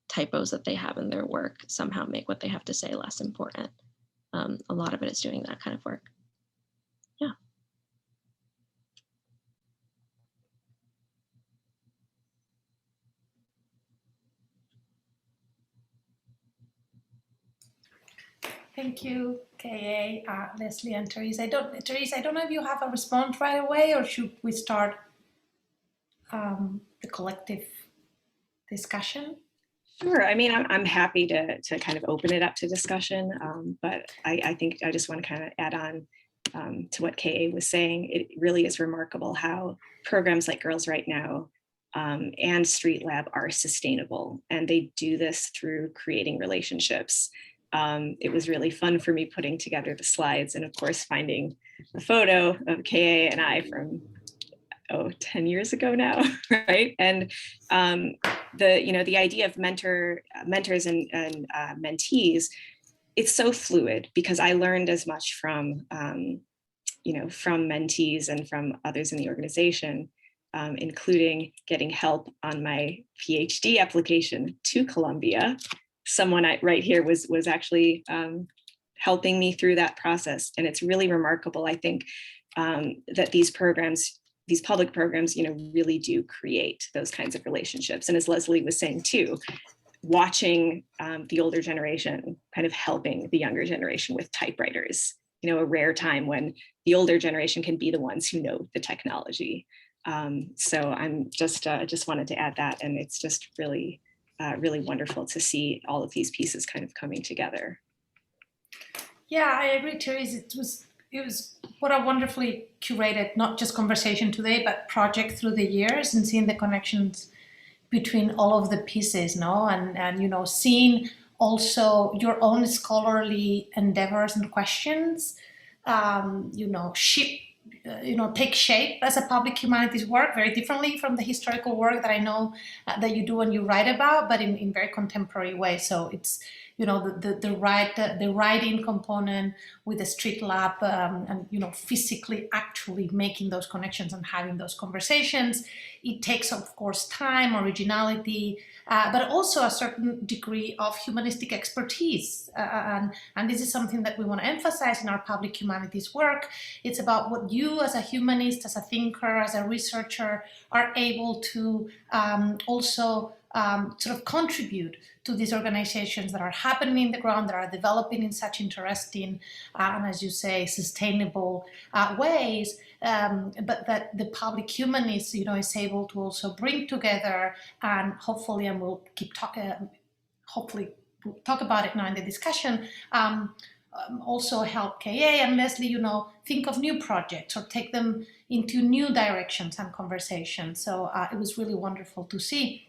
typos that they have in their work somehow make what they have to say less important. A lot of it is doing that kind of work. Yeah. Thank you, Ka, Leslie, and Therese. Therese, I don't know if you have a response right away, or should we start the collective discussion? Sure. I mean, I'm happy to kind of open it up to discussion, but I think I just want to kind of add on to what Ka was saying. It really is remarkable how programs like Girls Right Now and Street Lab are sustainable, and they do this through creating relationships. It was really fun for me putting together the slides, and of course finding the photo of Ka and I from 10 years ago now, right? And the idea of mentors and mentees, it's so fluid, because I learned as much from from mentees and from others in the organization, including getting help on my PhD application to Columbia. Someone right here was actually helping me through that process. And it's really remarkable, I think, that these public programs, really do create those kinds of relationships. And as Leslie was saying too, watching the older generation kind of helping the younger generation with typewriters, a rare time when the older generation can be the ones who know the technology. So I'm just wanted to add that, and it's just really, really wonderful to see all of these pieces kind of coming together. Yeah, I agree, Therese. It was what a wonderfully curated, not just conversation today, but project through the years, and seeing the connections between all of the pieces, and seeing also your own scholarly endeavors and questions, take shape as a public humanities work very differently from the historical work that I know that you do and you write about, but in very contemporary ways. So it's the writing component with the street lab, and physically actually making those connections and having those conversations. It takes, of course, time, originality, but also a certain degree of humanistic expertise. And this is something that we want to emphasize in our public humanities work. It's about what you as a humanist, as a thinker, as a researcher are able to also sort of contribute to these organizations that are happening in the ground, that are developing in such interesting and, as you say, sustainable ways, but that the public humanist, is able to also bring together, and hopefully, and we'll keep talking, hopefully we'll talk about it now in the discussion, also help KA and Leslie, think of new projects or take them into new directions and conversations. So it was really wonderful to see.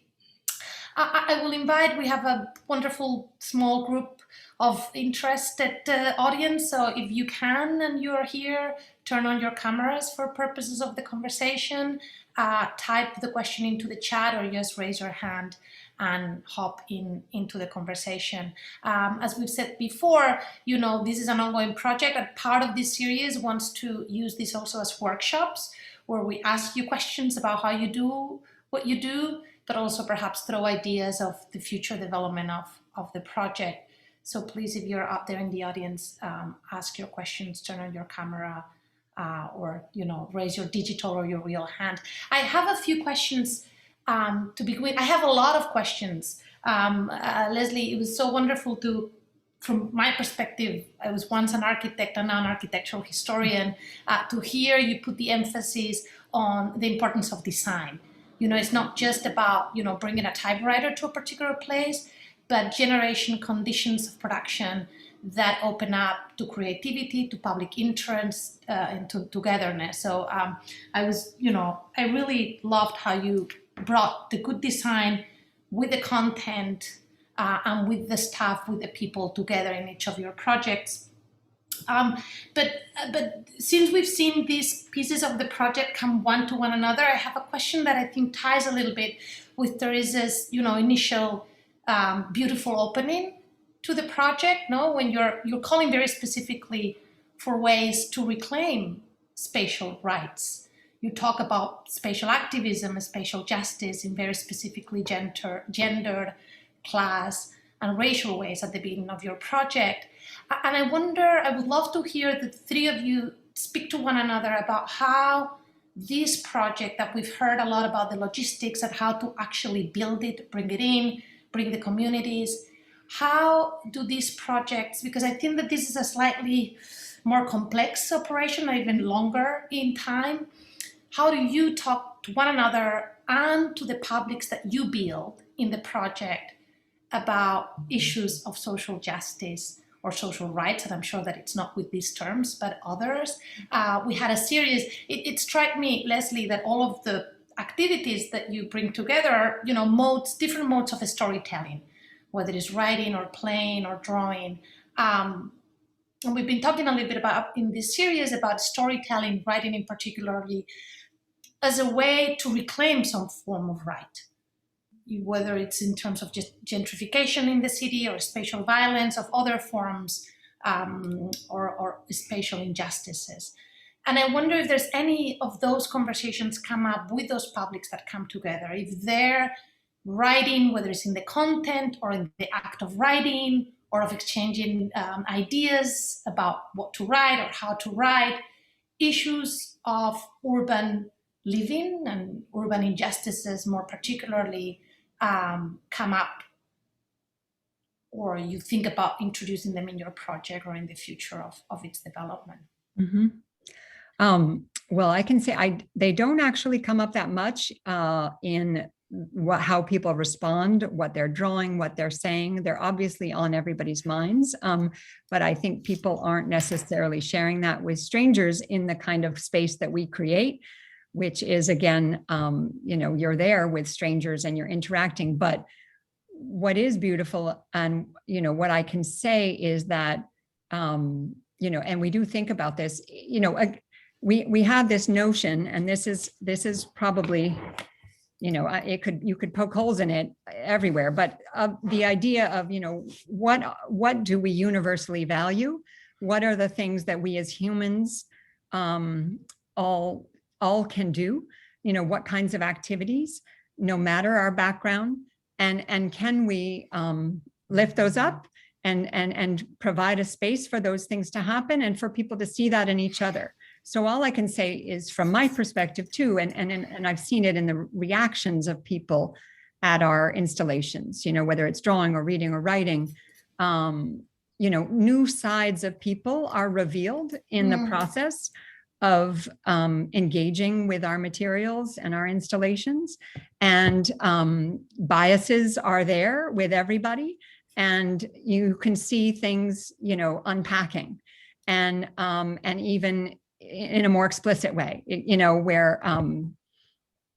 I will invite, we have a wonderful small group of interested audience. So if you can and you're here, turn on your cameras for purposes of the conversation, type the question into the chat or just raise your hand and hop into the conversation. As we've said before, this is an ongoing project, and part of this series wants to use this also as workshops where we ask you questions about how you do what you do, but also perhaps throw ideas of the future development of the project. So please, if you're out there in the audience, ask your questions, turn on your camera, or raise your digital or your real hand. I have a few questions to begin with. I have a lot of questions. Leslie, it was so wonderful from my perspective, I was once an architect and now an architectural historian, to hear you put the emphasis on the importance of design. It's not just about, bringing a typewriter to a particular place, but generation conditions of production that open up to creativity, to public interest, and to togetherness. So I really loved how you brought the good design with the content and with the staff, with the people together in each of your projects. But since we've seen these pieces of the project come one to one another, I have a question that I think ties a little bit with Therese's, initial beautiful opening to the project. No, when you're calling very specifically for ways to reclaim spatial rights. You talk about spatial activism and spatial justice in very specifically gendered, class, and racial ways at the beginning of your project. And I would love to hear the three of you speak to one another about how this project that we've heard a lot about the logistics and how to actually build it, bring it in, bring the communities. How do these projects, because I think that this is a slightly more complex operation, or even longer in time. How do you talk to one another and to the publics that you build in the project about issues of social justice or social rights? And I'm sure that it's not with these terms, but others. We had a series, it struck me, Leslie, that all of the activities that you bring together, different modes of storytelling, whether it's writing or playing or drawing. And we've been talking a little bit about in this series about storytelling, writing in particularly, as a way to reclaim some form of right, whether it's in terms of just gentrification in the city or spatial violence of other forms, or spatial injustices. And I wonder if there's any of those conversations come up with those publics that come together, if they're writing, whether it's in the content or in the act of writing or of exchanging ideas about what to write or how to write, issues of urban living and urban injustices more particularly come up, or you think about introducing them in your project or in the future of its development? Mm-hmm. Well, I can say they don't actually come up that much in how people respond, what they're drawing, what they're saying. They're obviously on everybody's minds, but I think people aren't necessarily sharing that with strangers in the kind of space that we create, which is, again, you're there with strangers and you're interacting. But what is beautiful, and what I can say is that, and we do think about this, we have this notion, and this is probably, you could poke holes in it everywhere, but the idea of, what do we universally value? What are the things that we as humans all can do? What kinds of activities, no matter our background, and can we lift those up and provide a space for those things to happen and for people to see that in each other. So all I can say is, from my perspective too, and I've seen it in the reactions of people at our installations, whether it's drawing or reading or writing, new sides of people are revealed in the process of engaging with our materials and our installations, and biases are there with everybody, and you can see things, unpacking, and even in a more explicit way, where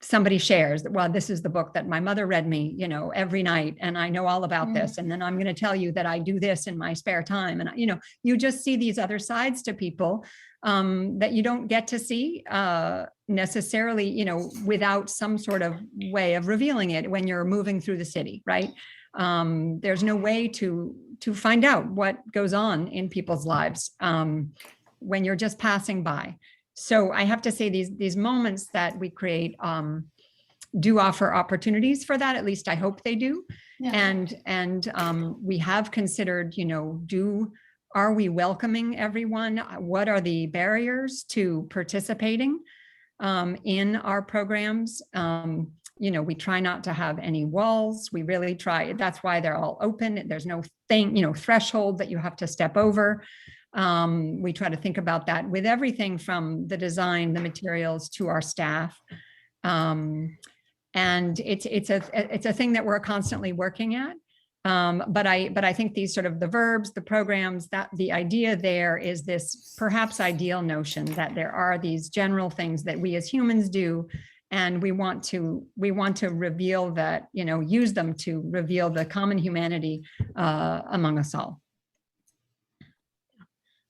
somebody shares that, well, this is the book that my mother read me, every night, and I know all about this, and then I'm going to tell you that I do this in my spare time, and you just see these other sides to people that you don't get to see necessarily, without some sort of way of revealing it when you're moving through the city, right? There's no way to find out what goes on in people's lives when you're just passing by. So I have to say, these moments that we create do offer opportunities for that. At least I hope they do. Yeah. And we have considered, are we welcoming everyone? What are the barriers to participating in our programs? We try not to have any walls. We really try. That's why they're all open. There's no threshold that you have to step over. We try to think about that with everything from the design, the materials, to our staff. And it's a thing that we're constantly working at. But I think these sort of the verbs, the programs, that the idea there is this perhaps ideal notion that there are these general things that we as humans do, and we want to reveal that, use them to reveal the common humanity among us all.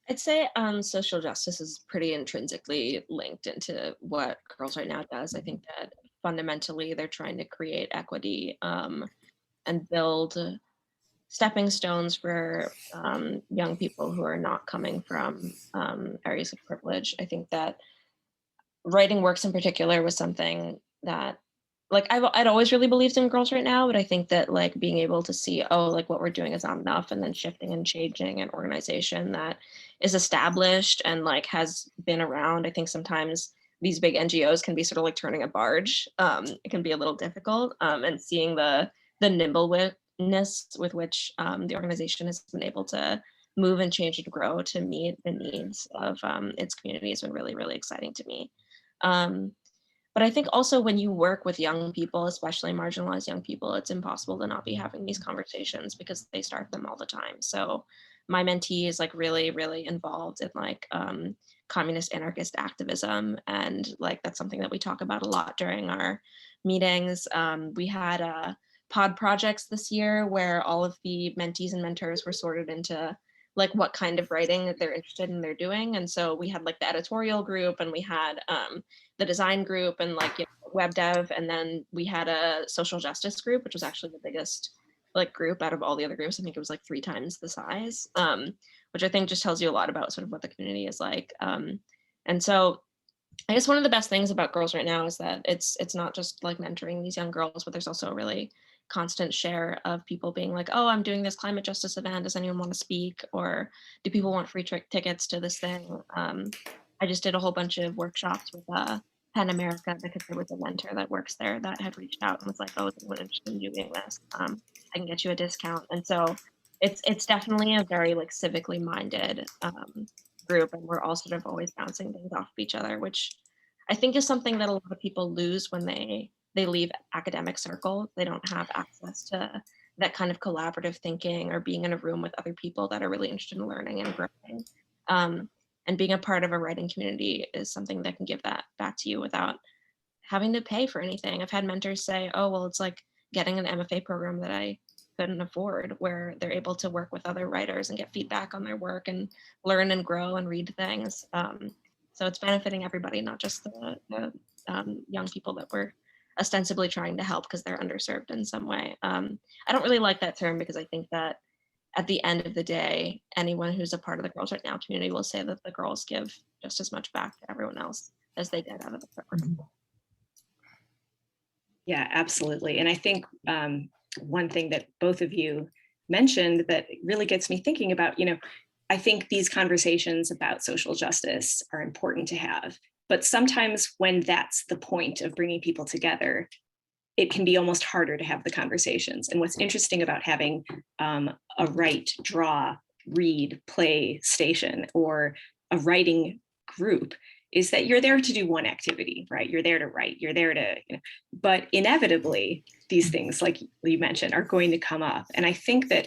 I'd say social justice is pretty intrinsically linked into what Girls Right Now does. I think that fundamentally they're trying to create equity and build stepping stones for young people who are not coming from areas of privilege. I think that writing works in particular was something that, like, I'd always really believed in Girls Right Now, but I think that, like, being able to see, what we're doing is not enough, and then shifting and changing an organization that is established and, like, has been around. I think sometimes these big NGOs can be sort of like turning a barge. It can be a little difficult, and seeing the nimbleness with which the organization has been able to move and change and grow to meet the needs of its community has been really, really exciting to me. But I think also when you work with young people, especially marginalized young people, it's impossible to not be having these conversations because they start them all the time. So my mentee is, like, really, really involved in, like, communist anarchist activism. And, like, that's something that we talk about a lot during our meetings. We had pod projects this year where all of the mentees and mentors were sorted into, like, what kind of writing that they're interested in they're doing. And so we had, like, the editorial group, and we had the design group and like, you know, web dev. And then we had a social justice group, which was actually the biggest like group out of all the other groups. I think it was like 3 times the size, which I think just tells you a lot about sort of what the community is like. And so I guess one of the best things about Girls Right Now is that it's not just like mentoring these young girls, but there's also a really constant share of people being like, oh, I'm doing this climate justice event. Does anyone want to speak? Or do people want free tickets to this thing? I just did a whole bunch of workshops with Penn America because there was a mentor that works there that had reached out and was like, oh, is anyone interested in doing this? I can get you a discount. And so it's definitely a very like civically minded group, and we're all sort of always bouncing things off of each other, which I think is something that a lot of people lose when they leave academic circle. They don't have access to that kind of collaborative thinking or being in a room with other people that are really interested in learning and growing. And being a part of a writing community is something that can give that back to you without having to pay for anything. I've had mentors say, oh, well, it's like getting an MFA program that I couldn't afford, where they're able to work with other writers and get feedback on their work and learn and grow and read things. So it's benefiting everybody, not just the young people that we're ostensibly trying to help because they're underserved in some way. I don't really like that term because I think that at the end of the day, anyone who's a part of the Girls Right Now community will say that the girls give just as much back to everyone else as they did out of the program. Yeah, absolutely. And I think one thing that both of you mentioned that really gets me thinking about, you know, I think these conversations about social justice are important to have, but sometimes when that's the point of bringing people together, it can be almost harder to have the conversations. And what's interesting about having a write, draw, read, play station or a writing group is that you're there to do one activity, right? You're there to write, you're there to, you know, but inevitably these things, like you mentioned, are going to come up. And I think that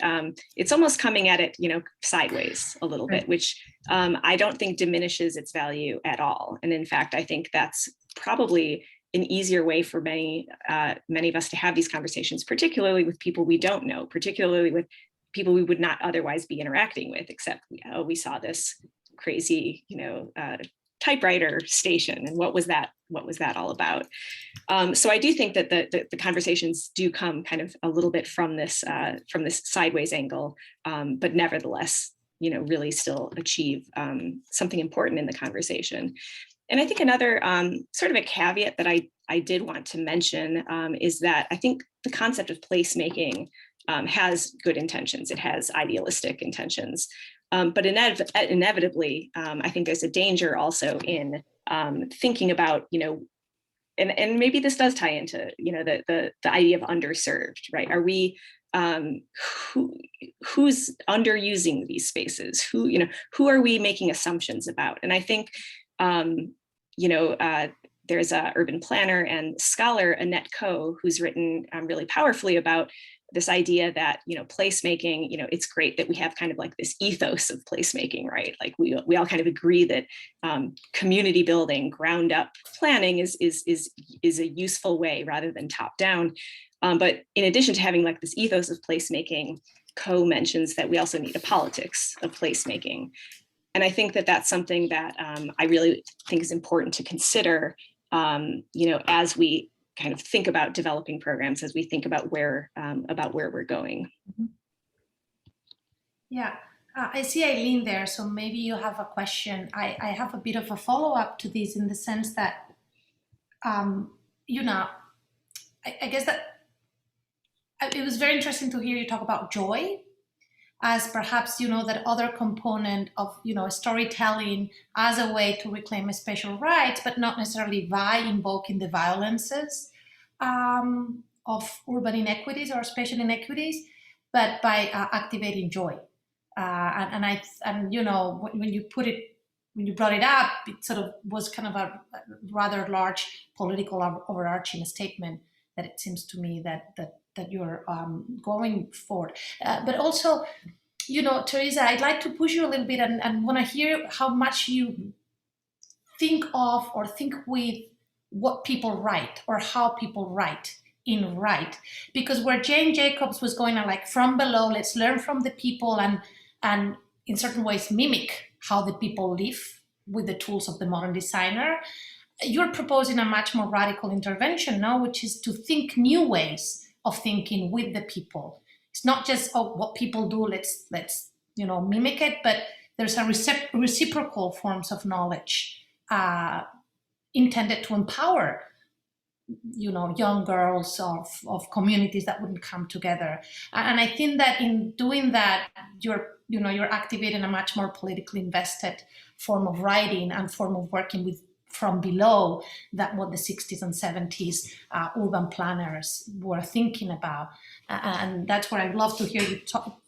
it's almost coming at it, you know, sideways a little bit, which I don't think diminishes its value at all. And in fact, I think that's probably an easier way for many of us to have these conversations, particularly with people we don't know, particularly with people we would not otherwise be interacting with, except, oh, we saw this crazy, you know, typewriter station, and what was that all about? So I do think that the conversations do come kind of a little bit from this sideways angle, but nevertheless, you know, really still achieve something important in the conversation. And I think another sort of a caveat that I did want to mention is that I think the concept of placemaking has good intentions. It has idealistic intentions. But inevitably, I think there's a danger also in thinking about, you know, and maybe this does tie into, you know, the idea of underserved, right? Are we who's underusing these spaces? Who are we making assumptions about? And I think, you know, there's a urban planner and scholar, Annette Coe, who's written really powerfully about this idea that, you know, placemaking, you know, it's great that we have kind of like this ethos of placemaking, right? Like we all kind of agree that community building, ground up planning is a useful way rather than top down. But in addition to having like this ethos of placemaking, Coe mentions that we also need a politics of placemaking. And I think that that's something that I really think is important to consider, you know, as we kind of think about developing programs, as we think about where we're going. Yeah, I see Eileen there, so maybe you have a question. I have a bit of a follow-up to this in the sense that, you know, I guess that it was very interesting to hear you talk about joy as perhaps, you know, that other component of, you know, storytelling as a way to reclaim special rights, but not necessarily by invoking the violences of urban inequities or spatial inequities, but by activating joy. And you know, when you brought it up, it sort of was kind of a rather large political overarching statement that it seems to me that you're going for. But also, you know, Theresa, I'd like to push you a little bit and want to hear how much you think of or think with what people write or how people write in Write. Because where Jane Jacobs was going on, like from below, let's learn from the people and in certain ways mimic how the people live with the tools of the modern designer. you're proposing a much more radical intervention now, which is to think new ways of thinking with the people. It's not just, oh, what people do, let's mimic it, but there's a reciprocal forms of knowledge intended to empower young girls of communities that wouldn't come together. And I think that in doing that, you're activating a much more politically invested form of writing and form of working with from below than what the 60s and 70s urban planners were thinking about. And that's where I'd love to hear you talk.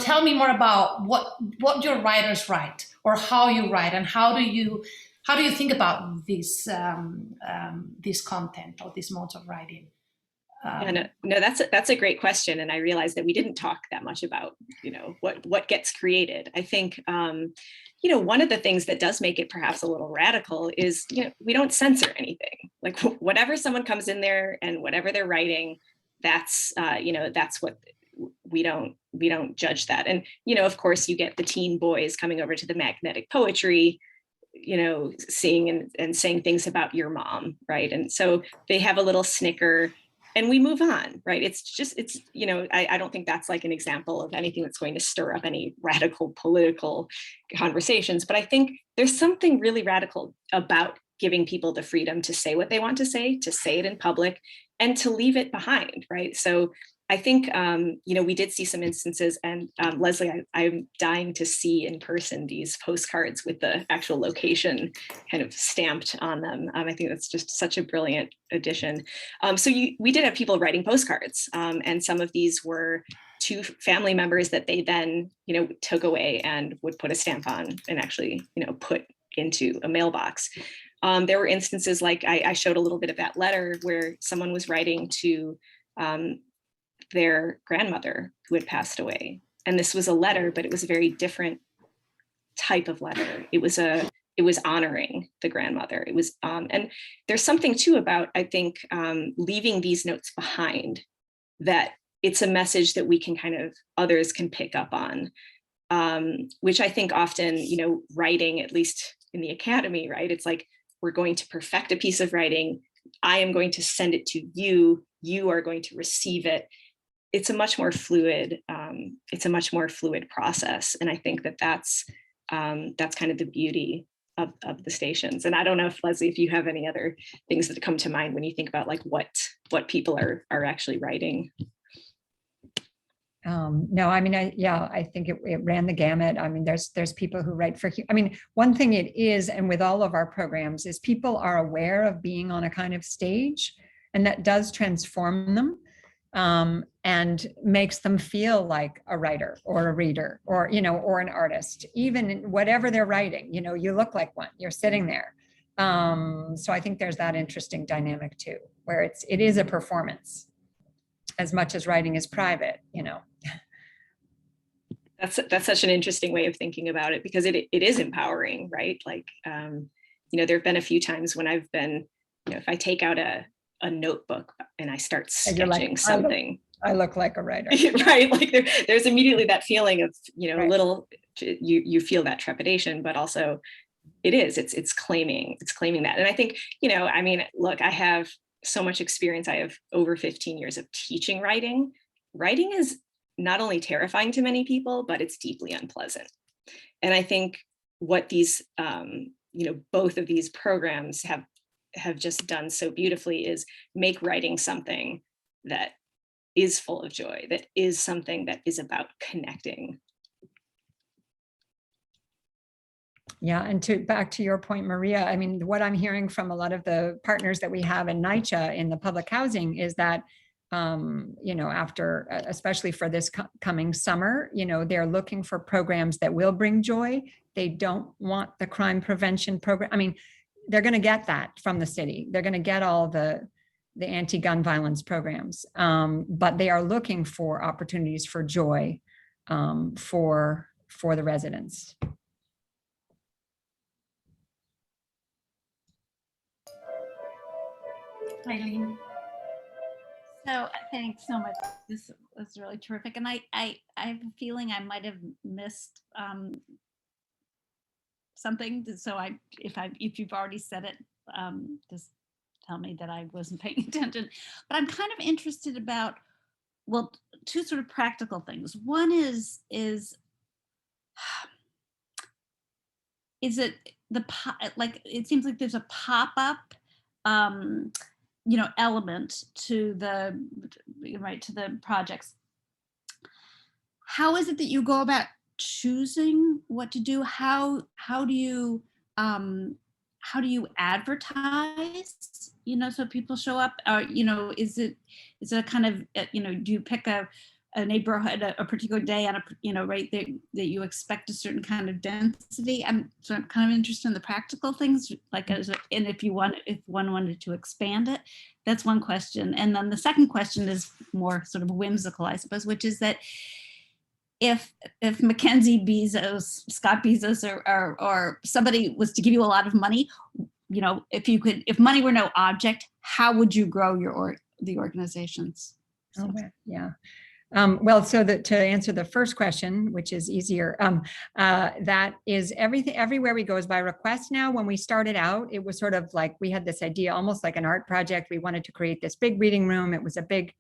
Tell me more about what your writers write, or how you write, and how do you think about this content or these modes of writing? No, that's a great question, and I realized that we didn't talk that much about what gets created. I think one of the things that does make it perhaps a little radical is we don't censor anything. Like whatever someone comes in there and whatever they're writing, that's what we don't judge that. And of course you get the teen boys coming over to the magnetic poetry, seeing and saying things about your mom, right? And so they have a little snicker and we move on, right? I don't think that's like an example of anything that's going to stir up any radical political conversations, but I think there's something really radical about giving people the freedom to say what they want to say it in public, and to leave it behind, right? So I think, we did see some instances, and Leslie, I'm dying to see in person these postcards with the actual location kind of stamped on them. I think that's just such a brilliant addition. We did have people writing postcards, and some of these were to family members that they then, took away and would put a stamp on and actually, put into a mailbox. There were instances like I showed a little bit of that letter where someone was writing to their grandmother who had passed away. And this was a letter, but it was a very different type of letter. It was honoring the grandmother. It was, and there's something too about, I think, leaving these notes behind, that it's a message that we can others can pick up on, which I think often, writing, at least in the academy, right? It's like, we're going to perfect a piece of writing. I am going to send it to you. You are going to receive it. It's a much more fluid process. And I think that's kind of the beauty of the stations. And I don't know if Leslie, if you have any other things that come to mind when you think about like what people are actually writing. No, I mean, I think it ran the gamut. I mean, there's people who write for, one thing it is, and with all of our programs, is people are aware of being on a kind of stage, and that does transform them. And makes them feel like a writer or a reader or an artist, even in whatever they're writing. You look like one, you're sitting there. So I think there's that interesting dynamic too, where it is a performance as much as writing is private. That's such an interesting way of thinking about it, because it is empowering, right? Like, there have been a few times when I've been, if I take out a notebook and I start sketching something. I look like a writer. Right. Like there's immediately that feeling of, right. little, you feel that trepidation, but also it's claiming that. And I think, look, I have so much experience. I have over 15 years of teaching writing. Writing is not only terrifying to many people, but it's deeply unpleasant. And I think what these, both of these programs have just done so beautifully is make writing something that is full of joy, that is something that is about connecting. Yeah, and back to your point, Maria, I mean, what I'm hearing from a lot of the partners that we have in NYCHA in the public housing is that, after, especially for this coming summer, they're looking for programs that will bring joy. They don't want the crime prevention program. I mean, they're going to get that from the city. They're going to get all the anti-gun violence programs, but they are looking for opportunities for joy for the residents. Eileen. So thanks so much. This was really terrific. And I have a feeling I might have missed something. So if you've already said it, just tell me that I wasn't paying attention. But I'm kind of interested about, well, two sort of practical things. One is it like, it seems like there's a pop-up element to the to the projects. How is it that you go about choosing what to do? How do you advertise, so people show up? Or, is it a kind of, do you pick a neighborhood, a particular day on a, right there that you expect a certain kind of density? So I'm kind of interested in the practical things, like, and if one wanted to expand it, that's one question. And then the second question is more sort of whimsical, I suppose, which is that if Mackenzie Bezos, Scott Bezos, or somebody was to give you a lot of money, if money were no object, how would you grow the organizations? So. Okay. Yeah. Well, so to answer the first question, which is easier, that is everything. Everywhere we go is by request now. When we started out, it was sort of like we had this idea, almost like an art project. We wanted to create this big reading room. It was a big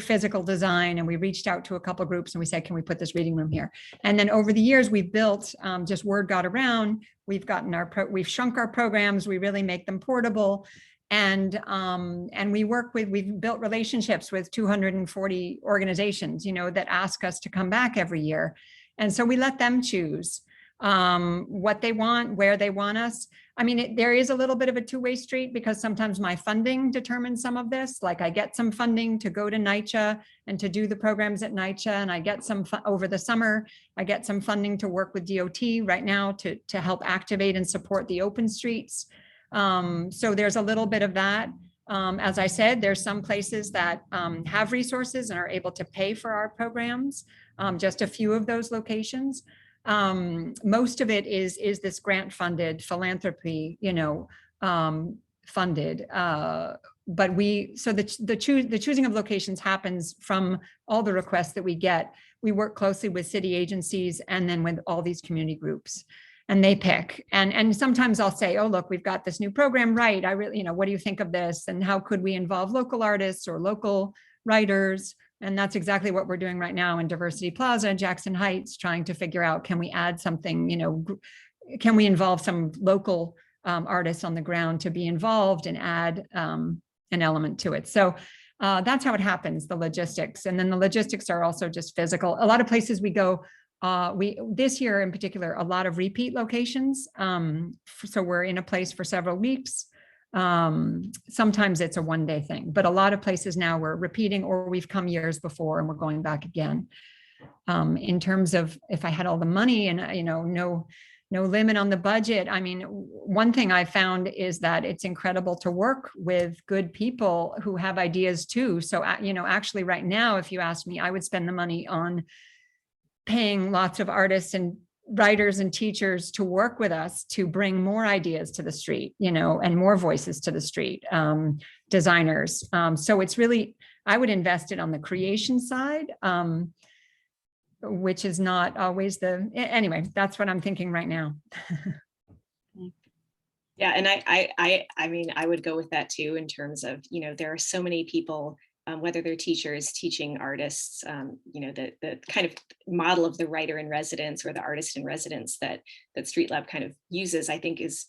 physical design, and we reached out to a couple of groups and we said, can we put this reading room here? And then over the years we've built, just word got around, we've we've shrunk our programs, we really make them portable. And we've built relationships with 240 organizations, that ask us to come back every year. And so we let them choose what they want, where they want us. I mean, there is a little bit of a two-way street, because sometimes my funding determines some of this. Like, I get some funding to go to NYCHA and to do the programs at NYCHA, and I get some over the summer. I get some funding to work with DOT right now to help activate and support the open streets. So there's a little bit of that. As I said, there's some places that have resources and are able to pay for our programs. Just a few of those locations. Most of it is this grant funded philanthropy, funded. But the choosing of locations happens from all the requests that we get. We work closely with city agencies and then with all these community groups, and they pick. And sometimes I'll say, oh, look, we've got this new program, right? I really, what do you think of this? And how could we involve local artists or local writers? And that's exactly what we're doing right now in Diversity Plaza in Jackson Heights, trying to figure out, can we add something, can we involve some local artists on the ground to be involved and add an element to it. So that's how it happens, the logistics. And then the logistics are also just physical. A lot of places we go, this year in particular, a lot of repeat locations. So we're in a place for several weeks. Sometimes it's a one-day thing, but a lot of places now we're repeating, or we've come years before and we're going back again. In terms of if I had all the money and no limit on the budget, I mean, one thing I found is that it's incredible to work with good people who have ideas too. So actually right now, if you ask me, I would spend the money on paying lots of artists and writers and teachers to work with us to bring more ideas to the street, and more voices to the street, designers. So it's really, I would invest it on the creation side, which is not always anyway, that's what I'm thinking right now. Yeah, and I mean, I would go with that too, in terms of, there are so many people, whether they're teachers, teaching artists, the kind of model of the writer in residence or the artist in residence that Street Lab kind of uses, I think is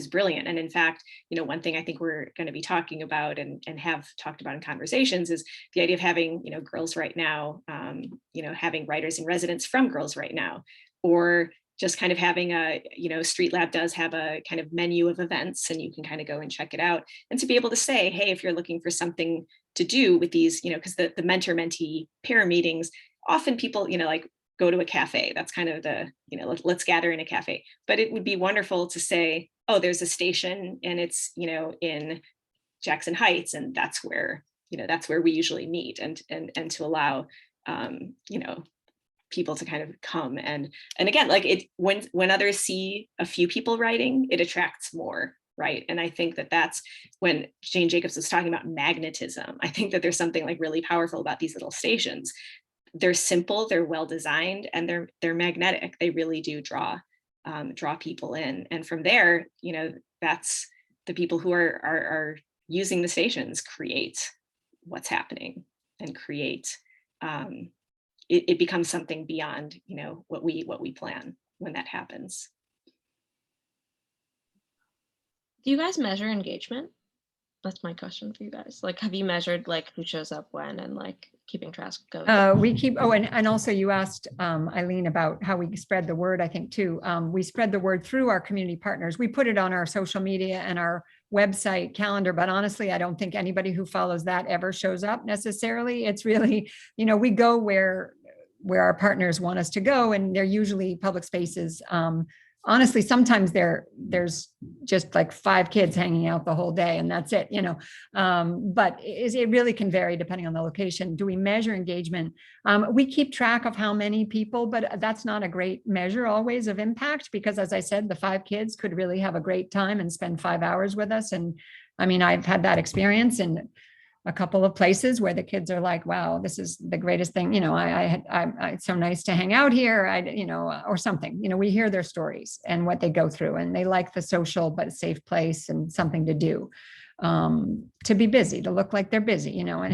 brilliant. And in fact, one thing I think we're going to be talking about and have talked about in conversations is the idea of having, Girls Right Now, having writers in residence from Girls Right Now, or just kind of having Street Lab does have a kind of menu of events, and you can kind of go and check it out. And to be able to say, hey, if you're looking for something to do with these, because the mentor-mentee pair meetings, often people, like go to a cafe. That's kind of the, let's gather in a cafe. But it would be wonderful to say, oh, there's a station and it's, in Jackson Heights, and that's where we usually meet, and to allow, people to kind of come and again, like it, when others see a few people writing, it attracts more, right? And I think that's when Jane Jacobs was talking about magnetism. I think that there's something like really powerful about these little stations. They're simple, they're well designed, and they're magnetic. They really do draw people in, and from there, that's the people who are using the stations create what's happening and create, it becomes something beyond, you know, what we plan when that happens. Do you guys measure engagement? That's my question for you guys. Like, have you measured like who shows up when and like keeping track going? We keep, oh, and also you asked Eileen about how we spread the word, I think too. We spread the word through our community partners. We put it on our social media and our website calendar, but honestly, I don't think anybody who follows that ever shows up necessarily. It's really, you know, we go where our partners want us to go, and they're usually public spaces. Honestly, sometimes there's just like 5 kids hanging out the whole day and that's it, you know. But it really can vary depending on the location. Do we measure engagement? We keep track of how many people, but that's not a great measure always of impact, because as I said, the 5 kids could really have a great time and spend 5 hours with us. And I mean, I've had that experience in a couple of places where the kids are like, wow, this is the greatest thing. You know, it's so nice to hang out here. You know, or something, you know, we hear their stories and what they go through, and they like the social, but safe place and something to do, to be busy, to look like they're busy, you know,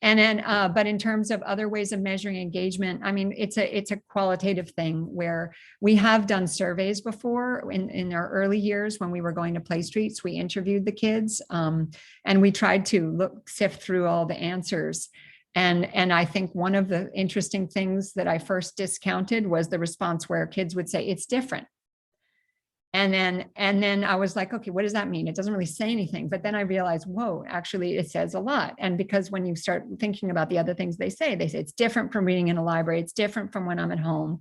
but in terms of other ways of measuring engagement, I mean, it's a qualitative thing where we have done surveys before in our early years when we were going to play streets. We interviewed the kids, and we tried to sift through all the answers. And I think one of the interesting things that I first discounted was the response where kids would say, it's different. And then I was like, okay, what does that mean? It doesn't really say anything. But then I realized, whoa, actually it says a lot. And because when you start thinking about the other things they say it's different from reading in a library. It's different from when I'm at home.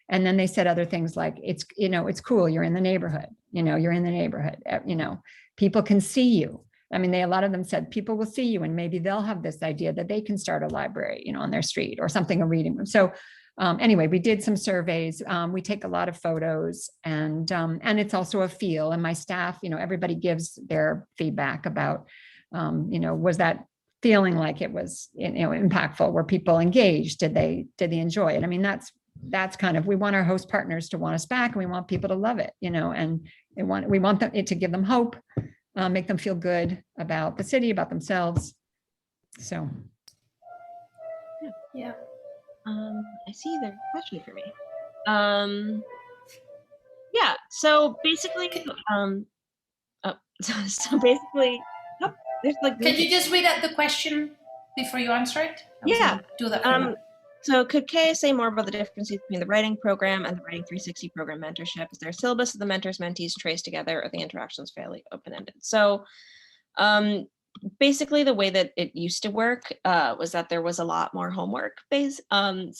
And then they said other things like, it's, you know, it's cool. You're in the neighborhood, you know, you know, people can see you. I mean, a lot of them said people will see you and maybe they'll have this idea that they can start a library, you know, on their street or something, a reading room. So anyway, we did some surveys. We take a lot of photos, and it's also a feel. And my staff, you know, everybody gives their feedback about, you know, was that feeling like it was, you know, impactful? Were people engaged? Did they enjoy it? I mean, that's kind of, we want our host partners to want us back, and we want people to love it, you know, and we want it to give them hope, make them feel good about the city, about themselves. So. Yeah. I see there's a question for me. Yeah, so basically, so basically, oh, there's like. Can you just read out the question before you answer it? Yeah. Do that for you. So could Kay say more about the differences between the writing program and the Writing 360 program mentorship? Is there a syllabus of the mentors mentees traced together, or the interactions fairly open-ended? So basically the way that it used to work was that there was a lot more homework based. And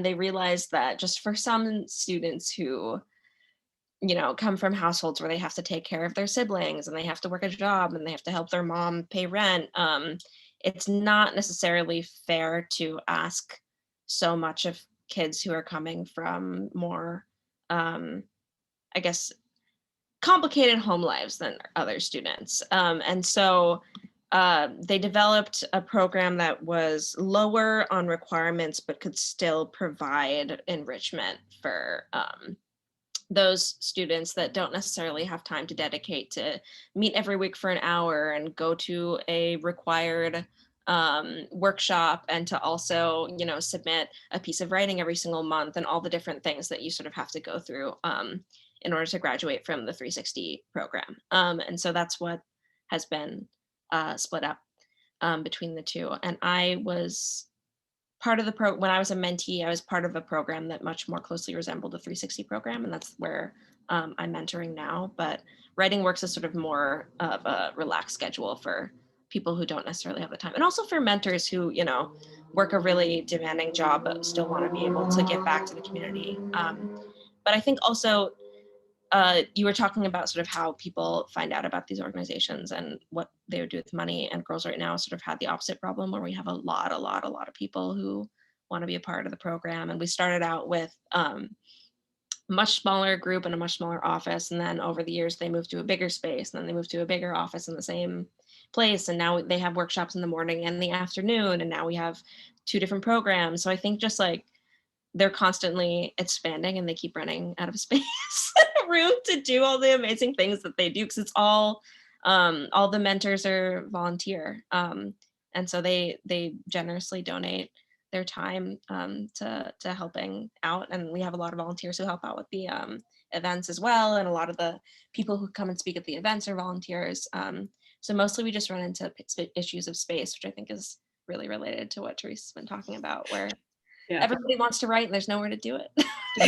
they realized that just for some students who, you know, come from households where they have to take care of their siblings and they have to work a job and they have to help their mom pay rent, it's not necessarily fair to ask so much of kids who are coming from more, I guess, complicated home lives than other students. And so they developed a program that was lower on requirements, but could still provide enrichment for those students that don't necessarily have time to dedicate to meet every week for an hour and go to a required workshop, and to also, you know, submit a piece of writing every single month, and all the different things that you sort of have to go through in order to graduate from the 360 program. And so that's what has been split up between the two. And I was part of the when I was a mentee, I was part of a program that much more closely resembled the 360 program, and that's where I'm mentoring now. But Writing Works is sort of more of a relaxed schedule for people who don't necessarily have the time, and also for mentors who, you know, work a really demanding job but still want to be able to give back to the community. But I think also you were talking about sort of how people find out about these organizations and what they would do with money, and Girls Right Now sort of had the opposite problem, where we have a lot of people who want to be a part of the program. And we started out with much smaller group and a much smaller office, and then over the years they moved to a bigger space, and then they moved to a bigger office in the same place, and now they have workshops in the morning and the afternoon, and now we have 2 different programs. So I think just like they're constantly expanding and they keep running out of space room to do all the amazing things that they do, because it's all the mentors are volunteer, and so they generously donate their time to helping out, and we have a lot of volunteers who help out with the events as well, and a lot of the people who come and speak at the events are volunteers. So mostly we just run into issues of space, which I think is really related to what Therese has been talking about, where everybody wants to write and there's nowhere to do it.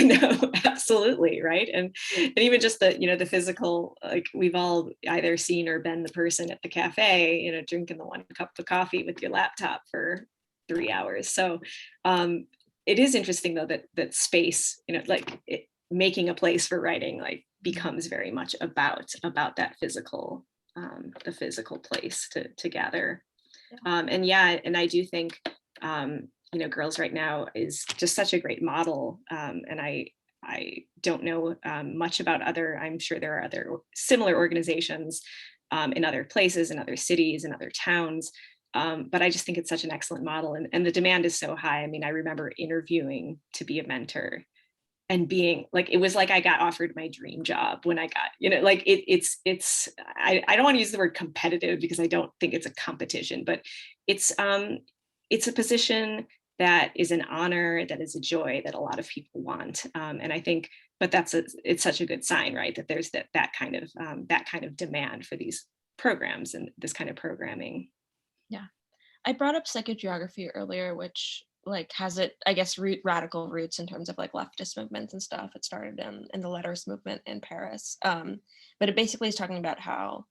No, absolutely, right. And even just the, the physical, like we've all either seen or been the person at the cafe, drinking the one cup of coffee with your laptop for 3 hours. So it is interesting though that space, making a place for writing becomes very much about that physical, the physical place to gather. And I do think Girls Right Now is just such a great model. And I don't know much about I'm sure there are other similar organizations in other places, in other cities, in other towns. But I just think it's such an excellent model, and the demand is so high. I mean, I remember interviewing to be a mentor and being it was like I got offered my dream job when I got, I don't want to use the word competitive because I don't think it's a competition, but it's a position that is an honor, that is a joy that a lot of people want. And I think, but it's such a good sign, right? That there's that kind of demand for these programs and this kind of programming. Yeah. I brought up psychogeography earlier, which has I guess radical roots in terms of leftist movements and stuff. It started in the Letters movement in Paris. But it basically is talking about how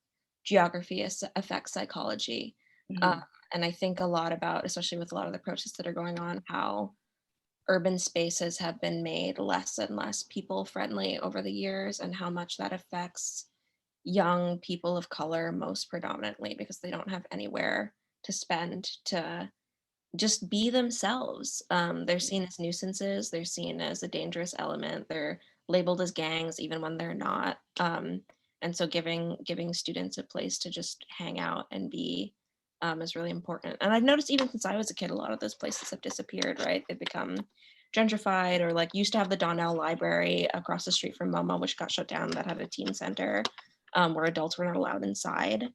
geography affects psychology. Mm-hmm. And I think a lot about, especially with a lot of the protests that are going on, how urban spaces have been made less and less people friendly over the years, and how much that affects young people of color most predominantly, because they don't have anywhere to spend to just be themselves. They're seen as nuisances, they're seen as a dangerous element, they're labeled as gangs even when they're not. And so giving students a place to just hang out and be is really important. And I've noticed even since I was a kid, a lot of those places have disappeared, right? They've become gentrified, or used to have the Donnell Library across the street from MoMA, which got shut down, that had a teen center where adults were not allowed inside.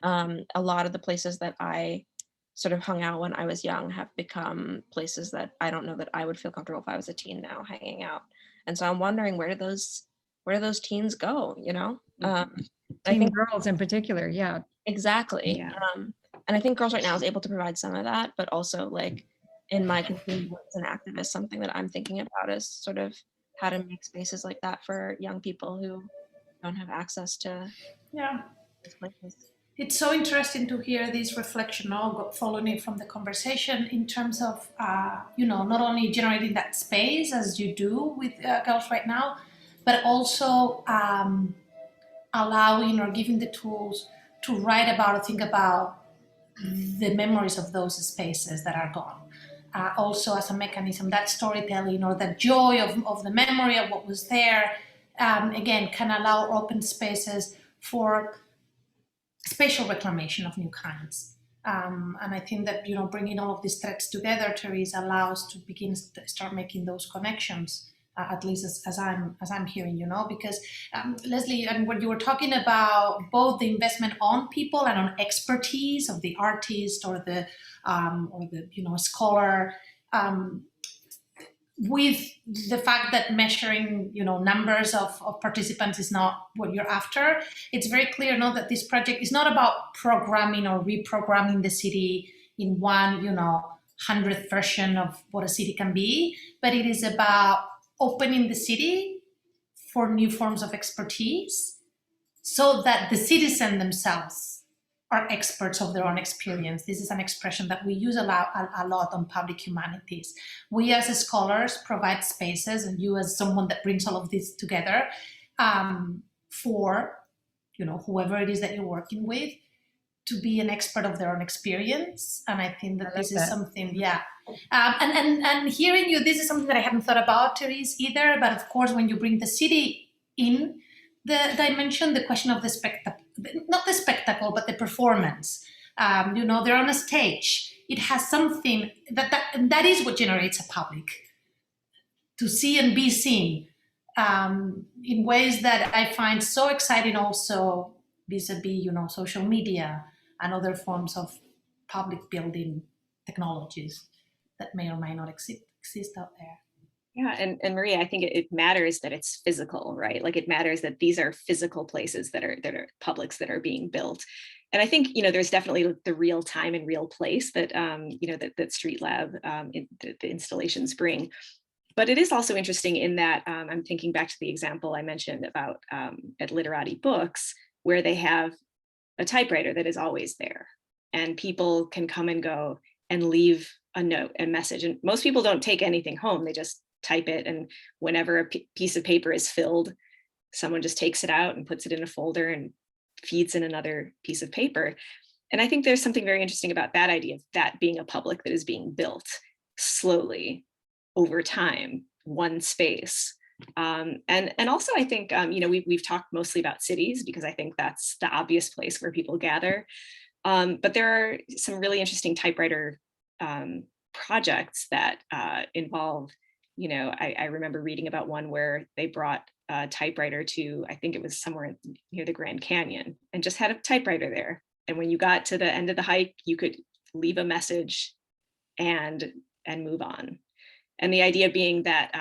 A lot of the places that I sort of hung out when I was young have become places that I don't know that I would feel comfortable if I was a teen now hanging out. And so I'm wondering, where do those teens go, Teen girls in particular, yeah. Exactly. Yeah. And I think Girls Right Now is able to provide some of that, but also in my continuum as an activist, something that I'm thinking about is sort of how to make spaces like that for young people who don't have access to these places. It's so interesting to hear this reflection, following it from the conversation, in terms of, not only generating that space as you do with Girls Right Now, but also allowing or giving the tools to write about or think about the memories of those spaces that are gone. Also as a mechanism, that storytelling or the joy of the memory of what was there, again, can allow open spaces for spatial reclamation of new kinds. And I think that, bringing all of these threads together, Therese, allows to begin to start making those connections, at least as I'm hearing, because Leslie, and when you were talking about both the investment on people and on expertise of the artist or the scholar, with the fact that measuring, numbers of participants is not what you're after, it's very clear now that this project is not about programming or reprogramming the city in one, 100th version of what a city can be, but it is about opening the city for new forms of expertise so that the citizens themselves are experts of their own experience. This is an expression that we use a lot on public humanities. We as scholars provide spaces, and you as someone that brings all of this together, for whoever it is that you're working with, to be an expert of their own experience. And I think that this is something, and hearing you, this is something that I hadn't thought about, Therese, either. But of course, when you bring the city in the dimension, the question of the spectacle, not the spectacle, but the performance, they're on a stage. It has something that is what generates a public. to see and be seen in ways that I find so exciting also vis-a-vis, social media and other forms of public building technologies that may or may not exist out there. Yeah, and Maria, I think it matters that it's physical, right? Like it matters that these are physical places that are publics that are being built. And I think, there's definitely the real time and real place that, that Street Lab, the installations bring. But it is also interesting in that I'm thinking back to the example I mentioned about at Literati Books, where they have a typewriter that is always there and people can come and go and leave a note and message. And most people don't take anything home. They just type it. And whenever a piece of paper is filled, someone just takes it out and puts it in a folder and feeds in another piece of paper. And I think there's something very interesting about that idea of that being a public that is being built slowly over time, one space. And also I think, we've talked mostly about cities because I think that's the obvious place where people gather. But there are some really interesting typewriter projects that involve, I remember reading about one where they brought a typewriter to, I think it was somewhere near the Grand Canyon, and just had a typewriter there. And when you got to the end of the hike, you could leave a message and move on. And the idea being that,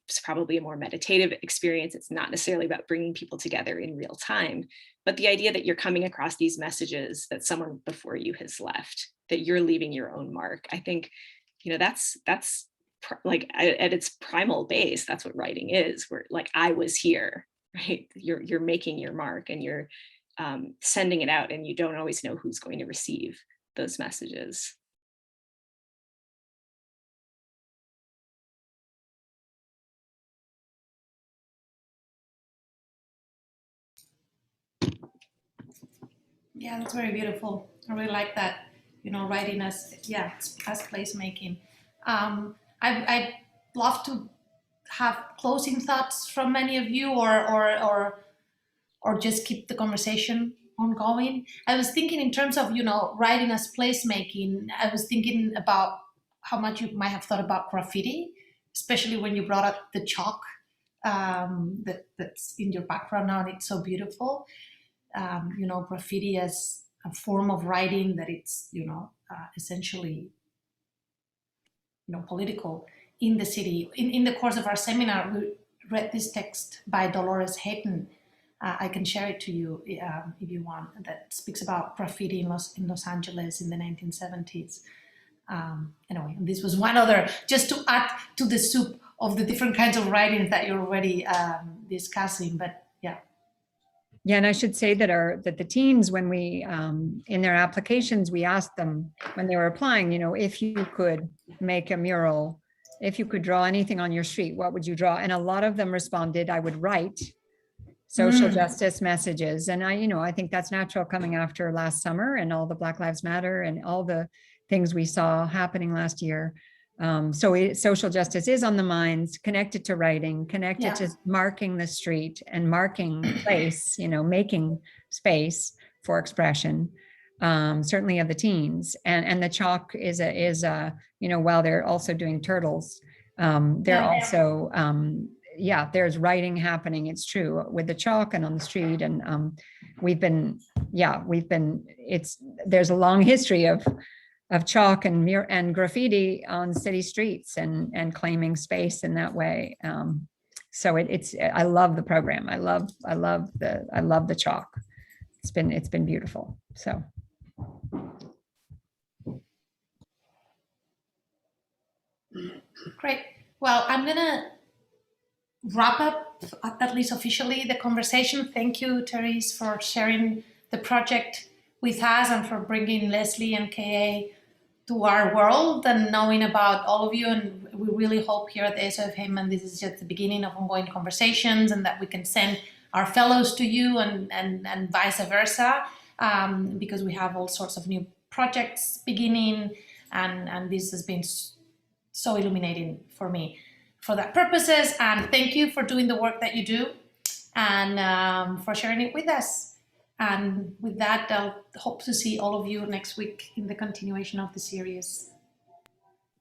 it's probably a more meditative experience. It's not necessarily about bringing people together in real time, but the idea that you're coming across these messages that someone before you has left, that you're leaving your own mark. I think, that's like at its primal base, that's what writing is. Where like, I was here, right? You're making your mark and you're sending it out, and you don't always know who's going to receive those messages. Yeah, that's very beautiful. I really like that, writing as placemaking. I'd love to have closing thoughts from many of you, or just keep the conversation ongoing. I was thinking in terms of, writing as placemaking, I was thinking about how much you might have thought about graffiti, especially when you brought up the chalk that's in your background now, and it's so beautiful. Graffiti as a form of writing that it's, essentially, political in the city. In the course of our seminar, we read this text by Dolores Hayton. I can share it to you if you want, that speaks about graffiti in Los Angeles in the 1970s. Anyway, and this was one other, just to add to the soup of the different kinds of writings that you're already discussing, but yeah. Yeah, and I should say that the teens, when we, in their applications, we asked them when they were applying, if you could make a mural, if you could draw anything on your street, what would you draw? And a lot of them responded, I would write social justice messages. And I think that's natural coming after last summer and all the Black Lives Matter and all the things we saw happening last year. Social justice is on the minds, connected to writing, connected to marking the street and marking place, making space for expression, certainly of the teens. And the chalk is while they're also doing turtles, they're also, there's writing happening. It's true with the chalk and on the street. And there's a long history of chalk and graffiti on city streets and claiming space in that way. So I love the program. I love the chalk. It's been beautiful. So. Great. Well, I'm gonna wrap up, at least officially, the conversation. Thank you, Therese, for sharing the project with us and for bringing Leslie and KA to our world and knowing about all of you. And we really hope here at the SOF Heyman, this is just the beginning of ongoing conversations, and that we can send our fellows to you and vice versa, because we have all sorts of new projects beginning, and this has been so illuminating for me for that purposes. And thank you for doing the work that you do and for sharing it with us. And with that, I'll hope to see all of you next week in the continuation of the series.